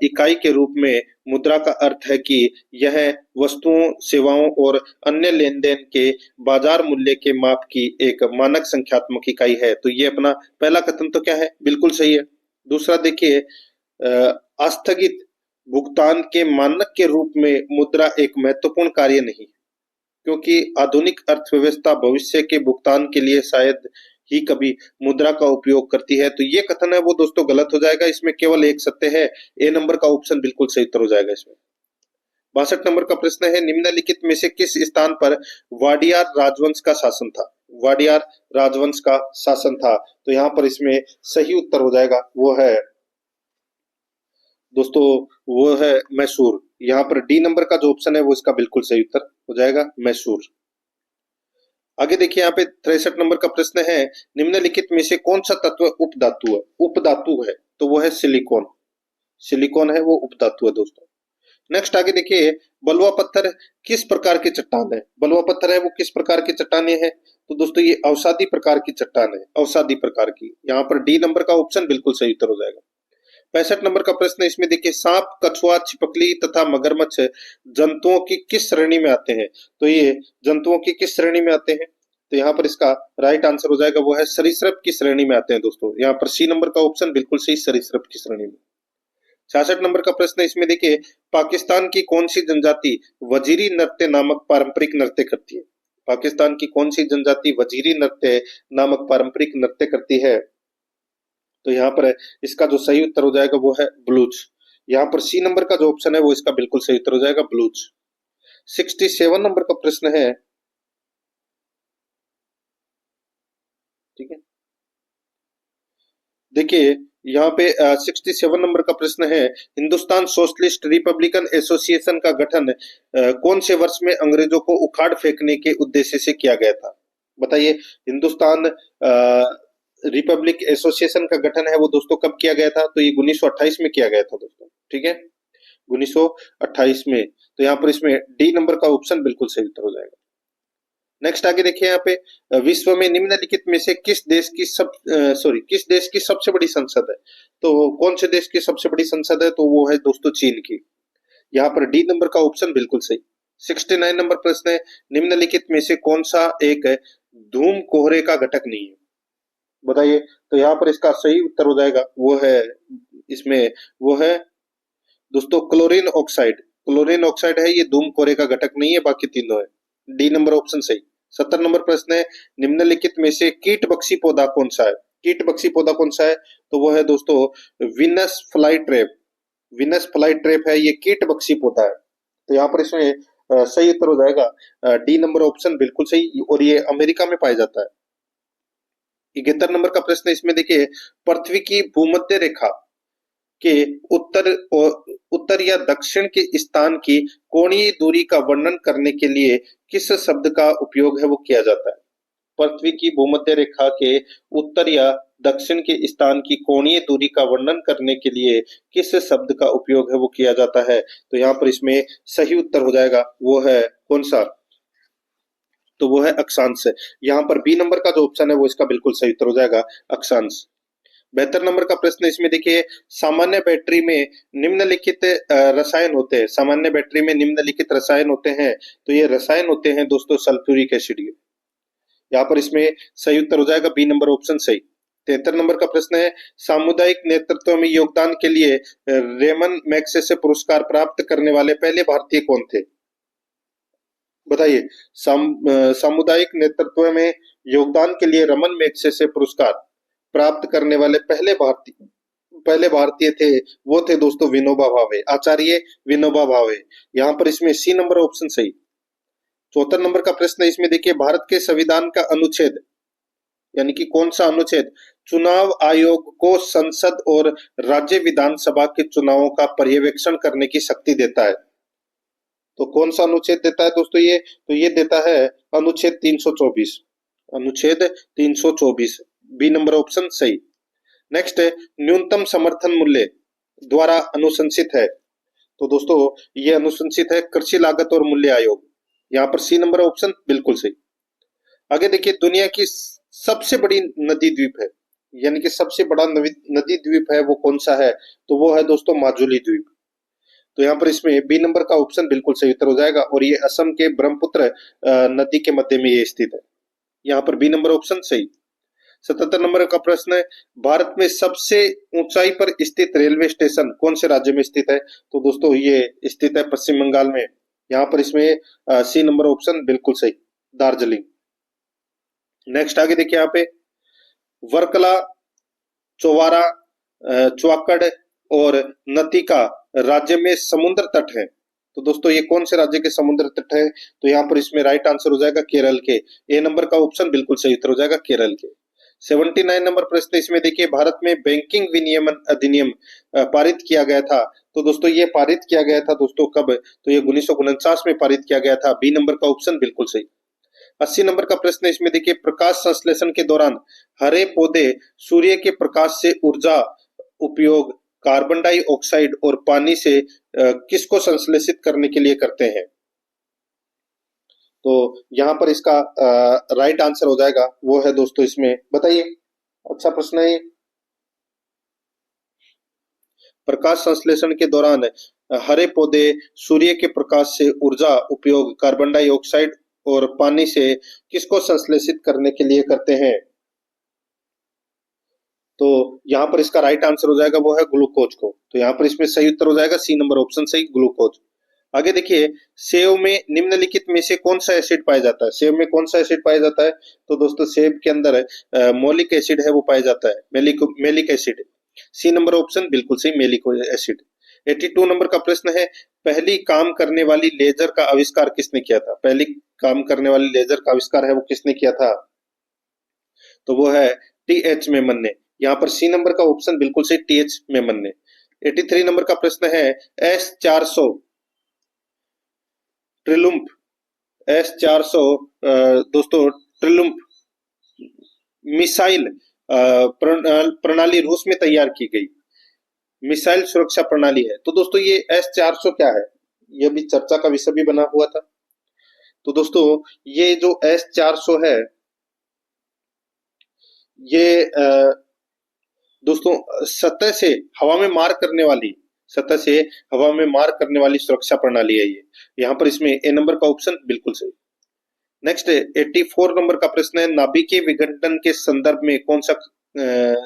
इकाई के रूप में मुद्रा का अर्थ है कि यह वस्तुओं, सेवाओं और अन्य लेन-देन के बाजार मूल्य के माप की एक मानक संख्यात्मक इकाई है। तो ये अपना पहला कथन तो क्या है? बिल्कुल सही है। दूसरा देखिए आस्थगित भुगतान के मानक के रूप में मुद्रा एक महत्वपूर्ण कार्य नहीं, क्योंकि आधुनिक अर्थव्यवस्था भविष्य के भुगतान के लिए शायद ही कभी मुद्रा का उपयोग करती है। तो ये कथन है वो दोस्तों गलत हो जाएगा, इसमें केवल एक सत्य है। ए नंबर का ऑप्शन बिल्कुल सही उत्तर हो जाएगा इसमें। 62 नंबर का प्रश्न है, निम्नलिखित में से किस स्थान पर वाडियार राजवंश का शासन था? वाडियार राजवंश का शासन था, तो यहाँ पर इसमें सही उत्तर हो जाएगा वो है दोस्तों वो है मैसूर। यहाँ पर डी नंबर का जो ऑप्शन है वो इसका बिल्कुल सही उत्तर हो जाएगा मैसूर। आगे देखिए यहाँ पे 63 नंबर का प्रश्न है, निम्नलिखित में से कौन सा तत्व उपधातु है? उपधातु है तो वो है सिलिकॉन। सिलिकॉन है वो उपधातु है दोस्तों। नेक्स्ट आगे देखिए, बलुआ पत्थर किस प्रकार की चट्टान है? बलुआ पत्थर है वो किस प्रकार की चट्टानें हैं? तो दोस्तों ये अवसादी प्रकार की चट्टान है, अवसादी प्रकार की। यहाँ पर डी नंबर का ऑप्शन बिल्कुल सही उत्तर हो जाएगा। 65 नंबर का प्रश्न इसमें देखिए, सांप, कछुआ, छिपकली तथा मगरमच्छ जंतुओं की किस श्रेणी में आते हैं? तो ये जंतुओं की किस श्रेणी में आते हैं? तो यहाँ पर इसका राइट आंसर हो जाएगा वो है सरीसृप की श्रेणी में आते हैं दोस्तों। यहाँ पर सी नंबर का ऑप्शन बिल्कुल सही, सरीसृप की श्रेणी में। 66 नंबर का प्रश्न इसमें देखिए, पाकिस्तान की कौन सी जनजाति वजीरी नृत्य नामक पारंपरिक नृत्य करती है? पाकिस्तान की कौन सी जनजाति वजीरी नृत्य नामक पारंपरिक नृत्य करती है? तो यहाँ पर इसका जो सही उत्तर हो जाएगा वो है बलूच। यहाँ पर सी नंबर का जो ऑप्शन है वो इसका बिल्कुल सही उत्तर हो जाएगा बलूच। 67 नंबर का प्रश्न है, ठीक है, देखिए यहाँ पे 67 नंबर का प्रश्न है, हिंदुस्तान सोशलिस्ट रिपब्लिकन एसोसिएशन का गठन कौन से वर्ष में अंग्रेजों को उखाड़ फेंकने के उद्देश्य से किया गया था? बताइए, हिंदुस्तान रिपब्लिक एसोसिएशन का गठन है वो दोस्तों कब किया गया था? तो ये 1928 में किया गया था दोस्तों। ठीक है, 1928 में। तो यहाँ पर इसमें डी नंबर का ऑप्शन बिल्कुल सही उत्तर हो जाएगा। नेक्स्ट आगे देखिए यहाँ पे, विश्व में निम्नलिखित में से किस देश की सबसे बड़ी संसद है? तो कौन से देश की सबसे बड़ी संसद है? तो वो है दोस्तों चीन की। यहाँ पर डी नंबर का ऑप्शन बिल्कुल सही। 69 नंबर प्रश्न है, निम्नलिखित में से कौन सा एक धूम कोहरे का घटक नहीं है? बताइए, तो यहाँ पर इसका सही उत्तर हो जाएगा वो है इसमें वो है दोस्तों क्लोरीन ऑक्साइड। क्लोरीन ऑक्साइड है ये धूम कोहरे का घटक नहीं है, बाकी तीनों है। डी नंबर ऑप्शन सही। 70 नंबर प्रश्न है, निम्नलिखित में से कीट बक्सी पौधा कौन सा है? कीट बक्सी पौधा कौन सा है? तो वो है दोस्तों Venus fly trap. Venus fly trap है ये कीट बक्सी पौधा है। तो यहाँ पर इसमें सही उत्तर हो जाएगा डी नंबर ऑप्शन बिल्कुल सही, और ये अमेरिका में पाया जाता है। 71 नंबर का प्रश्न इसमें देखिए, पृथ्वी की भूमध्य रेखा के उत्तर या दक्षिण के स्थान की कोणीय दूरी का वर्णन करने के लिए किस शब्द का उपयोग है वो किया जाता है? पृथ्वी की भूमध्य रेखा के उत्तर या दक्षिण के स्थान की कोणीय दूरी का वर्णन करने के लिए किस शब्द का उपयोग है वो किया जाता है? तो यहाँ पर इसमें सही उत्तर हो जाएगा वो है कौन सा? तो वो है अक्षांश। यहाँ पर बी नंबर का जो ऑप्शन है वो इसका बिल्कुल सही उत्तर हो जाएगा अक्षांश। 72 नंबर का प्रश्न इसमें देखिए, सामान्य बैटरी में निम्नलिखित रसायन होते हैं। सामान्य बैटरी में निम्नलिखित रसायन होते हैं, तो ये रसायन होते हैं दोस्तों सल्फ्यूरिक एसिड। यहाँ पर इसमें सही उत्तर हो जाएगा बी नंबर ऑप्शन सही। 73 नंबर का प्रश्न है, सामुदायिक नेतृत्व में योगदान के लिए रेमन मैग्सेसे पुरस्कार प्राप्त करने वाले पहले भारतीय कौन थे? बताइए, सामुदायिक नेतृत्व में योगदान के लिए रमन मैग्सेसे पुरस्कार प्राप्त करने वाले पहले भारतीय थे वो थे दोस्तों विनोबा भावे, आचार्य विनोबा भावे। यहाँ पर इसमें सी नंबर ऑप्शन सही। 74 नंबर का प्रश्न इसमें देखिए, भारत के संविधान का अनुच्छेद यानी कि कौन सा अनुच्छेद चुनाव आयोग को संसद और राज्य विधानसभा के चुनावों का पर्यवेक्षण करने की शक्ति देता है? तो कौन सा अनुच्छेद देता है दोस्तों ये? तो ये देता है अनुच्छेद 324, अनुच्छेद 324, बी नंबर ऑप्शन सही। नेक्स्ट है न्यूनतम समर्थन मूल्य द्वारा अनुशंसित है, तो दोस्तों ये अनुशंसित है कृषि लागत और मूल्य आयोग, यहाँ पर सी नंबर ऑप्शन बिल्कुल सही। आगे देखिए दुनिया की सबसे बड़ी नदी द्वीप है, यानी कि सबसे बड़ा नदी द्वीप है वो कौन सा है, तो वो है दोस्तों माजुली द्वीप। तो यहाँ पर इसमें बी नंबर का ऑप्शन बिल्कुल सही उत्तर हो जाएगा, और ये असम के ब्रह्मपुत्र नदी के मध्य में ये स्थित है, यहाँ पर बी नंबर ऑप्शन सही। 77 नंबर का प्रश्न है भारत में सबसे ऊंचाई पर स्थित रेलवे स्टेशन कौन से राज्य में स्थित है, तो दोस्तों ये स्थित है पश्चिम बंगाल में, यहाँ पर इसमें सी नंबर ऑप्शन बिल्कुल सही, दार्जिलिंग। नेक्स्ट आगे देखिए यहाँ पे वर्कला, चोवारा, च्वाकड़ और नतिका राज्य में समुद्र तट है, तो दोस्तों ये कौन से राज्य के समुद्र तट है, तो यहाँ पर इसमें राइट आंसर हो जाएगा केरल के, ए नंबर का ऑप्शन बिल्कुल सही उत्तर हो जाएगा केरल के। 79 नंबर प्रश्न इसमें देखिए भारत में बैंकिंग विनियमन अधिनियम पारित किया गया था, तो दोस्तों ये पारित किया गया था दोस्तों कब, तो ये 1949 में पारित किया गया था, बी नंबर का ऑप्शन बिल्कुल सही। 80 नंबर का प्रश्न इसमें देखिए प्रकाश संश्लेषण के दौरान हरे पौधे सूर्य के प्रकाश से ऊर्जा उपयोग कार्बन डाइऑक्साइड और पानी से किसको संश्लेषित करने के लिए करते हैं, तो यहाँ पर इसका राइट आंसर हो जाएगा वो है दोस्तों इसमें, बताइए, अच्छा प्रश्न है। प्रकाश संश्लेषण के दौरान हरे पौधे सूर्य के प्रकाश से ऊर्जा उपयोग कार्बन डाइऑक्साइड और पानी से किसको संश्लेषित करने के लिए करते हैं, तो यहाँ पर इसका राइट आंसर हो जाएगा वो है ग्लूकोज को, तो यहाँ पर इसमें सही उत्तर हो जाएगा सी नंबर ऑप्शन सही, ग्लूकोज। आगे देखिए सेब में निम्नलिखित में से कौन सा एसिड पाया जाता है, सेब में कौन सा एसिड पाया जाता है, तो दोस्तों सेब के अंदर मौलिक एसिड है वो पाया जाता है, malic acid, C number option बिल्कुल सही, मेलिक एसिड। 82 नंबर का प्रश्न है पहली काम करने वाली लेजर का आविष्कार किसने किया था, पहली काम करने वाली लेजर का आविष्कार है वो किसने किया था, तो वो है टी.एच. मेमन ने, यहाँ पर सी नंबर का ऑप्शन बिल्कुल सही, टी.एच. मेमन ने। 83 नंबर का प्रश्न है S-400 ट्रिलुम्फ, S-400 दोस्तों ट्रिलुम्फ मिसाइल प्रणाली रूस में तैयार की गई मिसाइल सुरक्षा प्रणाली है, तो दोस्तों ये S-400 क्या है, ये भी चर्चा का विषय भी बना हुआ था। तो दोस्तों ये जो S-400 है ये दोस्तों सतह से हवा में मार करने वाली, सतह से हवा में मार करने वाली सुरक्षा प्रणाली है ये, यहाँ पर इसमें ए नंबर का ऑप्शन बिल्कुल सही। नेक्स्ट 84 नंबर का प्रश्न है नाभिकीय विखंडन के संदर्भ में कौन सा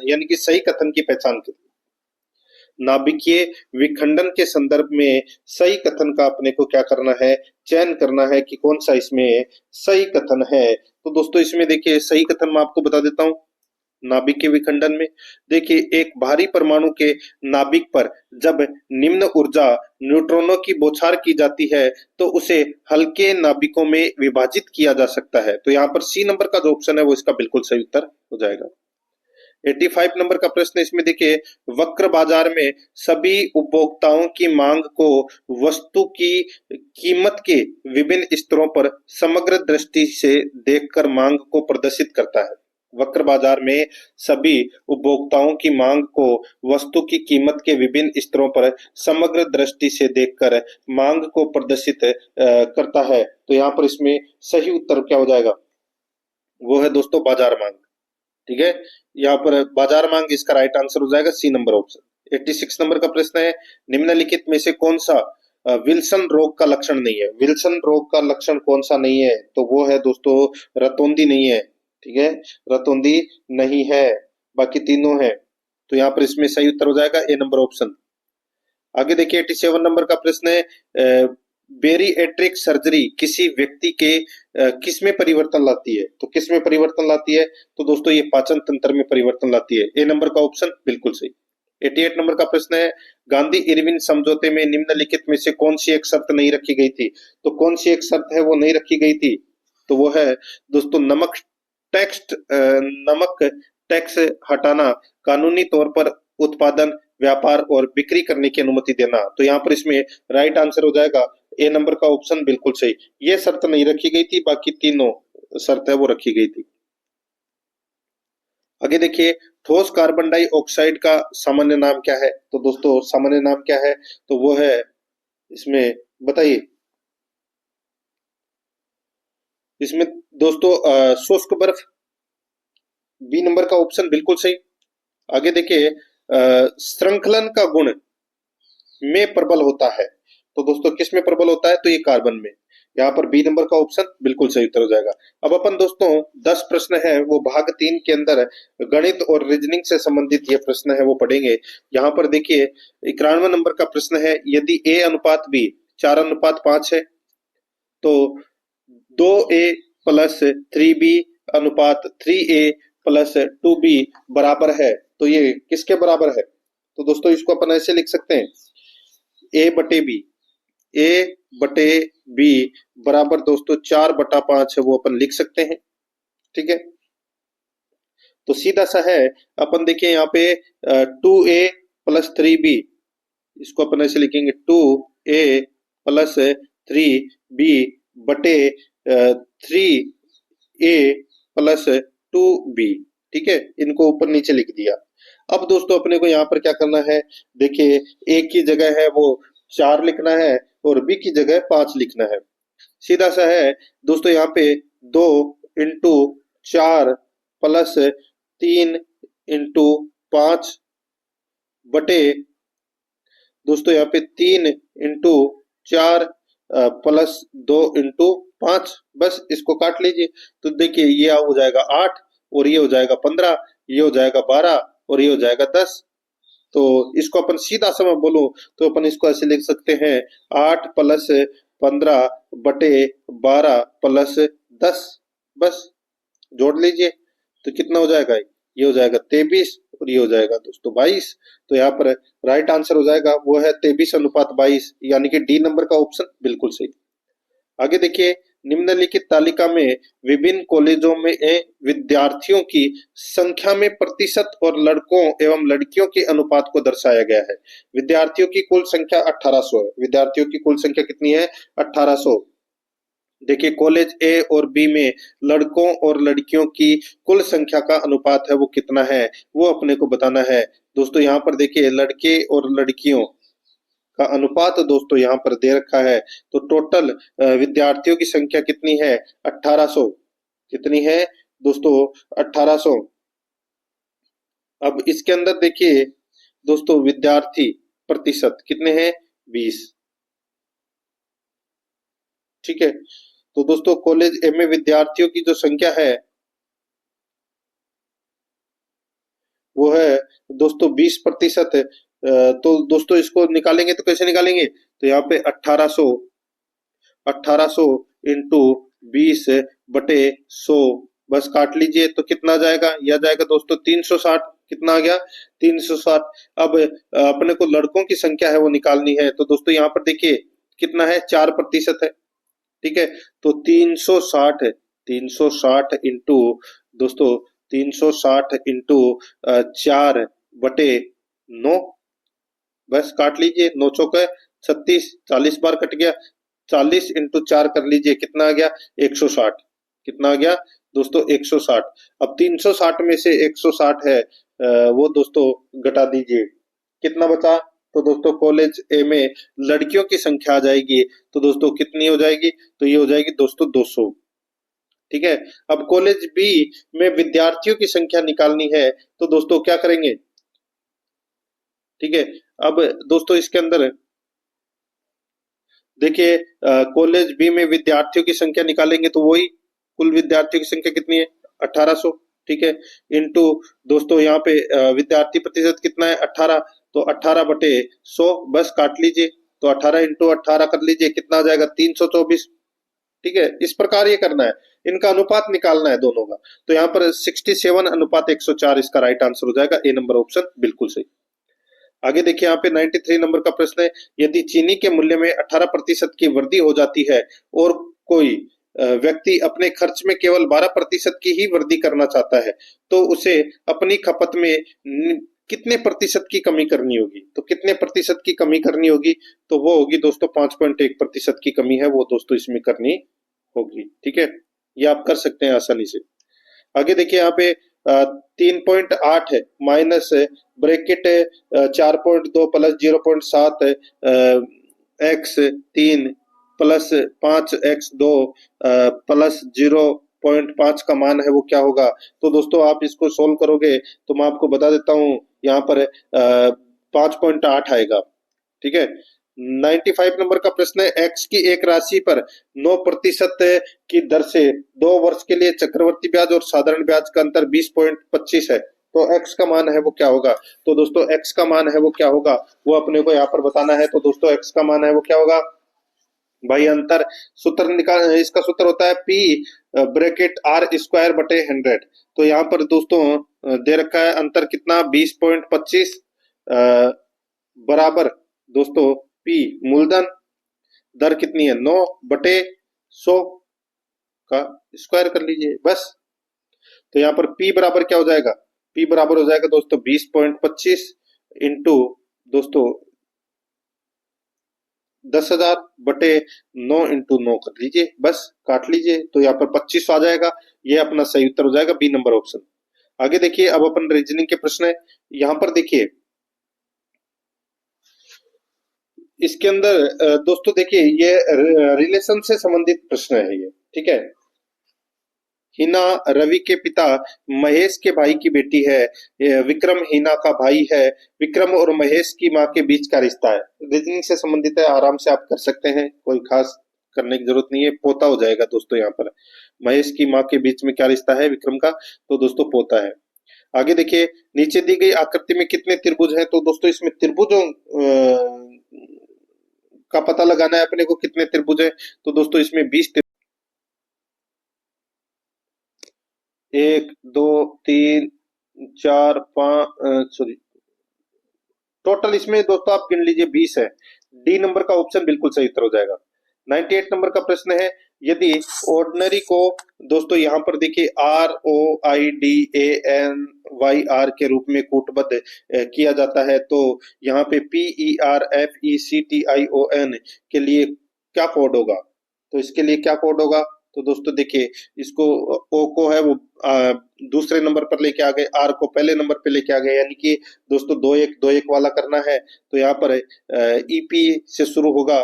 यानी कि सही कथन की पहचान करें, नाभिकीय विखंडन के संदर्भ में सही कथन का अपने को क्या करना है, चयन करना है कि कौन सा इसमें सही कथन है, तो दोस्तों इसमें देखिए सही कथन मैं आपको बता देता हूं। नाभिकीय विखंडन में देखिए एक भारी परमाणु के नाभिक पर जब निम्न ऊर्जा न्यूट्रॉनों की बौछार की जाती है तो उसे हल्के नाभिकों में विभाजित किया जा सकता है, तो यहाँ पर सी नंबर का जो ऑप्शन है वो इसका बिल्कुल सही उत्तर हो जाएगा। 85 नंबर का प्रश्न इसमें देखिए वक्र बाजार में सभी उपभोक्ताओं की मांग को वस्तु की कीमत के विभिन्न स्तरों पर समग्र दृष्टि से देखकर मांग को प्रदर्शित करता है, वक्र बाजार में सभी उपभोक्ताओं की मांग को वस्तु की कीमत के विभिन्न स्तरों पर समग्र दृष्टि से देखकर मांग को प्रदर्शित करता है, तो यहाँ पर इसमें सही उत्तर क्या हो जाएगा, वो है दोस्तों बाजार मांग, ठीक है, यहाँ पर बाजार मांग इसका राइट आंसर हो जाएगा सी नंबर ऑप्शन। 86 नंबर का प्रश्न है निम्नलिखित में से कौन सा विल्सन रोग का लक्षण नहीं है, विल्सन रोग का लक्षण कौन सा नहीं है, तो वो है दोस्तों रतौंधी नहीं है, ठीक है, रतौंधी नहीं है, बाकी तीनों है, तो यहाँ पर इसमें सही उत्तर हो जाएगा ए नंबर ऑप्शन। आगे देखिए 87 नंबर का प्रश्न है बेरिएट्रिक सर्जरी किसी व्यक्ति के किस में परिवर्तन लाती है, तो किस में परिवर्तन लाती है, तो दोस्तों ये पाचन तंत्र में परिवर्तन लाती है, ए नंबर का ऑप्शन बिल्कुल सही। 88 नंबर का प्रश्न है गांधी इरविन समझौते में निम्नलिखित में से कौन सी एक शर्त नहीं रखी गई थी, तो कौन सी एक शर्त है वो नहीं रखी गई थी, तो वो है दोस्तों नमक टैक्स हटाना, कानूनी तौर पर उत्पादन व्यापार और बिक्री करने की अनुमति देना, तो यहाँ पर इसमें राइट आंसर हो जाएगा ए नंबर का ऑप्शन बिल्कुल सही। ये शर्त नहीं रखी गई थी, बाकी तीनों शर्त है वो रखी गई थी। आगे देखिए, ठोस कार्बन डाइऑक्साइड का सामान्य नाम क्या है? तो दोस्तों सामान्य नाम क्या है? तो वो है, इसमें बताइए। इसमें दोस्तों शुष्क बर्फ, बी नंबर का ऑप्शन बिल्कुल सही। आगे देखिए, श्रृंखलन का गुण में प्रबल होता है, तो दोस्तों किस में प्रबल होता है? तो ये कार्बन में। यहाँ पर बी नंबर का ऑप्शन बिल्कुल सही उत्तर हो जाएगा। अब अपन दोस्तों 10 प्रश्न है वो भाग 3 के अंदर गणित और रीजनिंग से संबंधित ये प्रश्न है वो पढ़ेंगे। यहाँ पर देखिए 91 नंबर का प्रश्न है, यदि ए अनुपात बी 4:5 है तो 2a प्लस 3b अनुपात 3a प्लस 2b बराबर है, तो ये किसके बराबर है? तो दोस्तों इसको अपन ऐसे लिख सकते हैं, a बटे बी बराबर दोस्तों 4/5 है वो अपन लिख सकते हैं। ठीक है, तो सीधा सा है। अपन देखिए यहाँ पे 2a प्लस 3b, इसको अपन ऐसे लिखेंगे 2a प्लस 3b बटे 3a प्लस 2b। ठीक है, इनको ऊपर नीचे लिख दिया। अब दोस्तों अपने को यहाँ पर क्या करना है? देखिए a की जगह है वो 4 लिखना है और b की जगह 5 लिखना है। सीधा सा है दोस्तों, यहाँ पे 2 इंटू 4 प्लस 3 इंटू 5 बटे दोस्तों यहाँ पे 3 इंटू 4 प्लस 2 इंटू 5, बस इसको काट लीजिए। तो देखिए ये हो जाएगा 8 और ये हो जाएगा 15, ये हो जाएगा 12 और ये हो जाएगा 10। तो इसको अपन सीधा सा मैं बोलूं तो अपन इसको ऐसे लिख सकते हैं, 8 प्लस 15 बटे 12 प्लस 10, बस जोड़ लीजिए तो कितना हो जाएगा? ये हो जाएगा 23 और ये हो जाएगा दोस्तों 22। तो यहाँ पर राइट आंसर हो जाएगा वो है 23:22, यानी कि डी नंबर का ऑप्शन बिल्कुल सही। आगे देखिए, निम्नलिखित तालिका में विभिन्न कॉलेजों में विद्यार्थियों की संख्या में प्रतिशत और लड़कों एवं लड़कियों के अनुपात को दर्शाया गया है। विद्यार्थियों की कुल संख्या 1800 है। विद्यार्थियों की कुल संख्या कितनी है? 1800। देखिए कॉलेज ए और बी में लड़कों और लड़कियों की कुल संख्या का अनुपात है वो कितना है, वो अपने को बताना है। दोस्तों यहाँ पर देखिए लड़के और लड़कियों का अनुपात दोस्तों यहाँ पर दे रखा है। तो टोटल विद्यार्थियों की संख्या कितनी है? 1800। कितनी है दोस्तों? 1800। अब इसके अंदर देखिए दोस्तों विद्यार्थी प्रतिशत कितने हैं? 20। ठीक है, तो दोस्तों कॉलेज ए में विद्यार्थियों की जो संख्या है वो है दोस्तों 20%। तो दोस्तों इसको निकालेंगे तो कैसे निकालेंगे? तो यहाँ पे 1800 इंटू 20 बटे 100, बस काट लीजिए तो कितना आ जाएगा? यह जाएगा दोस्तों 360। कितना आ गया? 360। अब अपने को लड़कों की संख्या है वो निकालनी है, तो दोस्तों यहाँ पर देखिए कितना है? 4% है। ठीक है, तो 360 है, 360 इंटू दोस्तों 360 इंटू 4 बटे 9, बस काट लीजिए। 9 चौके 36, 40 बार कट गया। 40 इंटू 4 कर लीजिए, कितना आ गया? 160। कितना आ गया दोस्तों? 160। अब 360 में से 160 है वो दोस्तों घटा दीजिए, कितना बचा? तो दोस्तों कॉलेज ए में लड़कियों की संख्या आ जाएगी, तो दोस्तों कितनी हो जाएगी? तो ये हो जाएगी दोस्तों 200। ठीक है, अब कॉलेज बी में विद्यार्थियों की संख्या निकालनी है, तो दोस्तों क्या करेंगे? ठीक है, अब दोस्तों इसके अंदर देखिए कॉलेज बी में विद्यार्थियों की संख्या निकालेंगे तो वही कुल विद्यार्थियों की संख्या कितनी है? 1800। ठीक है, इंटू दोस्तों यहाँ पे विद्यार्थी प्रतिशत कितना है? 18, तो 18 बटे 100, बस काट लीजिए। तो 18 इंटू 18 कर लीजिए, कितना आ जाएगा? 324। ठीक है, इस प्रकार ये करना है, इनका अनुपात निकालना है दोनों का। तो यहाँ पर 67:104 इसका राइट आंसर हो जाएगा, ए नंबर ऑप्शन बिल्कुल सही। आगे देखिए यहाँ पे 93 नंबर का प्रश्न है, यदि चीनी के मूल्य में 18% की वृद्धि हो जाती है और कोई व्यक्ति अपने खर्च में केवल 12% की ही वृद्धि करना चाहता है, तो उसे अपनी खपत में कितने प्रतिशत की कमी करनी होगी? तो कितने प्रतिशत की कमी करनी होगी? तो वो होगी दोस्तों 5.1% की कमी है वो दोस्तों इसमें करनी होगी। ठीक है, ये आप कर सकते हैं आसानी से। आगे देखिए यहाँ पे 3.8 है minus bracket 4.2 plus 0.7 x 3 plus 5x2 plus 0.5 का मान है वो क्या होगा? तो दोस्तों आप इसको सोल्व करोगे तो मैं आपको बता देता हूँ, यहाँ पर 5.8 आएगा। ठीक है, 95 नंबर का प्रश्न है, x की एक राशि पर 9% की दर से 2 वर्ष के लिए चक्रवर्ती ब्याज और साधारण ब्याज का अंतर 20.25 है, तो x का मान है वो क्या होगा? तो दोस्तों x का मान है वो क्या होगा वो अपने को यहाँ पर बताना है। तो दोस्तों x का मान है वो क्या होगा भाई? अंतर सूत्र निकाल, इसका सूत्र होता है p ब्रैकेट r स्क्वायर बटे 100। तो यहाँ पर दोस्तों दे रखा है अंतर कितना 20.25 बराबर दोस्तों p मूलधन, दर कितनी है 9 बटे 100 का स्क्वायर कर लीजिए बस। तो यहाँ पर p बराबर क्या हो जाएगा? p बराबर हो जाएगा दोस्तों 20.25 इंटू दोस्तों 10,000 बटे 9 इंटू 9 कर लीजिए बस, काट लीजिए तो यहाँ पर 25 आ जाएगा। ये अपना सही उत्तर हो जाएगा बी नंबर ऑप्शन। आगे देखिए अब अपन रीजनिंग के प्रश्न है, यहाँ पर देखिए इसके अंदर दोस्तों देखिए ये रिलेशन से संबंधित प्रश्न है ये। ठीक है, हिना रवि के पिता महेश के भाई की बेटी है, विक्रम हिना का भाई है, विक्रम और महेश की माँ के बीच का रिश्ता है। रीजनिंग से संबंधित है, आराम से आप कर सकते हैं, कोई खास करने की जरूरत नहीं है। पोता हो जाएगा दोस्तों, यहाँ पर महेश की माँ के बीच में क्या रिश्ता है विक्रम का? तो दोस्तों पोता है। आगे देखिए नीचे दी गई आकृति में कितने त्रिभुज हैं? तो दोस्तों इसमें त्रिभुजों का पता लगाना है अपने को, कितने त्रिभुज है? तो दोस्तों इसमें 20 1 2 3 4 5 सॉरी टोटल इसमें दोस्तों आप गिन लीजिए 20 है। डी नंबर का ऑप्शन बिल्कुल सही उत्तर हो जाएगा। 98 नंबर का प्रश्न है, यदि ऑर्डिनरी को दोस्तों यहाँ पर देखिए ROIDANYR के रूप में कूटबद्ध किया जाता है, तो यहाँ पे PERFECTION के लिए क्या कोड होगा? तो इसके लिए क्या कोड होगा? तो दोस्तों देखिए इसको ओ को है वो दूसरे नंबर पर लेके आ गए, आर को पहले नंबर पे लेके आ गए, यानी कि दोस्तों 2-1 वाला करना है। तो यहाँ पर ईपी से शुरू होगा,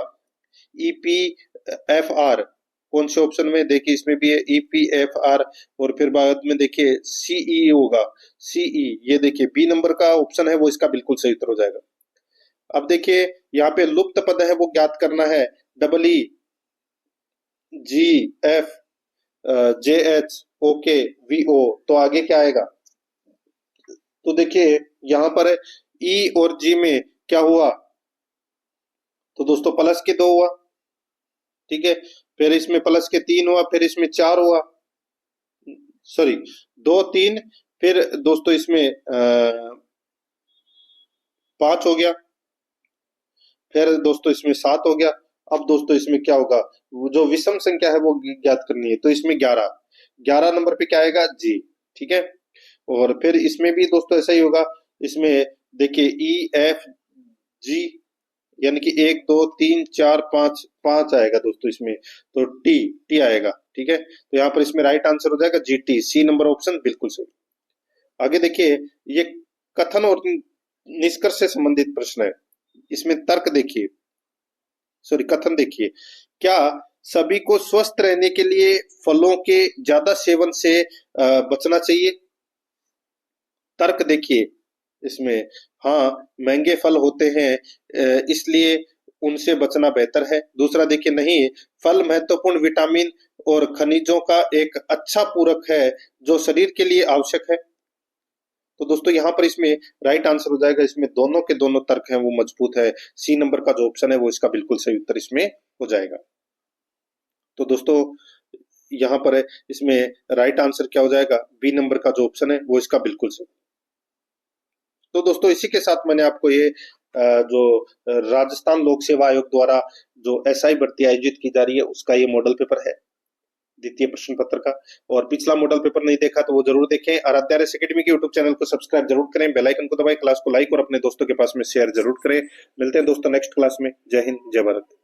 EPFR कौन से ऑप्शन में? देखिए इसमें भी है EPFR, और फिर बाद में देखिए CE होगा, CE ये देखिए बी नंबर का ऑप्शन है वो इसका बिल्कुल सही उत्तर हो जाएगा। अब देखिए यहाँ पे लुप्त पद है वो ज्ञात करना है, EEGFJHOKVO, तो आगे क्या आएगा? तो देखिए यहाँ पर ई और जी में क्या हुआ? तो दोस्तों प्लस के 2 हुआ, ठीक है, फिर इसमें प्लस के 3 हुआ, फिर इसमें 4 हुआ, सॉरी 2 3, फिर दोस्तों इसमें 5 हो गया, फिर दोस्तों इसमें 7 हो गया। अब दोस्तों इसमें क्या होगा? जो विषम संख्या है वो ज्ञात करनी है, तो इसमें 11 नंबर पे क्या आएगा? जी। ठीक है, और फिर इसमें भी दोस्तों ऐसा ही होगा, इसमें देखिए EFG यानी कि 1 2 3 4 5 आएगा दोस्तों इसमें, तो टी आएगा। ठीक है, तो यहाँ पर इसमें राइट आंसर हो जाएगा GT, सी नंबर ऑप्शन बिल्कुल सही। आगे देखिए ये कथन और निष्कर्ष से संबंधित प्रश्न है, इसमें तर्क देखिए, सॉरी कथन देखिए, क्या सभी को स्वस्थ रहने के लिए फलों के ज्यादा सेवन से बचना चाहिए? तर्क देखिए इसमें, हाँ महंगे फल होते हैं इसलिए उनसे बचना बेहतर है। दूसरा देखिए, नहीं, फल महत्वपूर्ण विटामिन और खनिजों का एक अच्छा पूरक है जो शरीर के लिए आवश्यक है। तो दोस्तों यहाँ पर इसमें राइट आंसर हो जाएगा, इसमें दोनों के दोनों तर्क हैं वो मजबूत है, सी नंबर का जो ऑप्शन है वो इसका बिल्कुल सही उत्तर इसमें हो जाएगा। तो दोस्तों यहाँ पर इसमें राइट आंसर क्या हो जाएगा? बी नंबर का जो ऑप्शन है वो इसका बिल्कुल सही। तो दोस्तों इसी के साथ मैंने आपको ये जो राजस्थान लोक सेवा आयोग द्वारा जो SI भर्ती आयोजित की जा रही है उसका ये मॉडल पेपर है, द्वितीय प्रश्न पत्र का। और पिछला मॉडल पेपर नहीं देखा तो वो जरूर देखें। आराध्या रेस एकेडमी के यूट्यूब चैनल को सब्सक्राइब जरूर करें, बेल आइकन को दबाएं, क्लास को लाइक और अपने दोस्तों के पास में शेयर जरूर करें। मिलते हैं दोस्तों नेक्स्ट क्लास में। जय हिंद, जय भारत।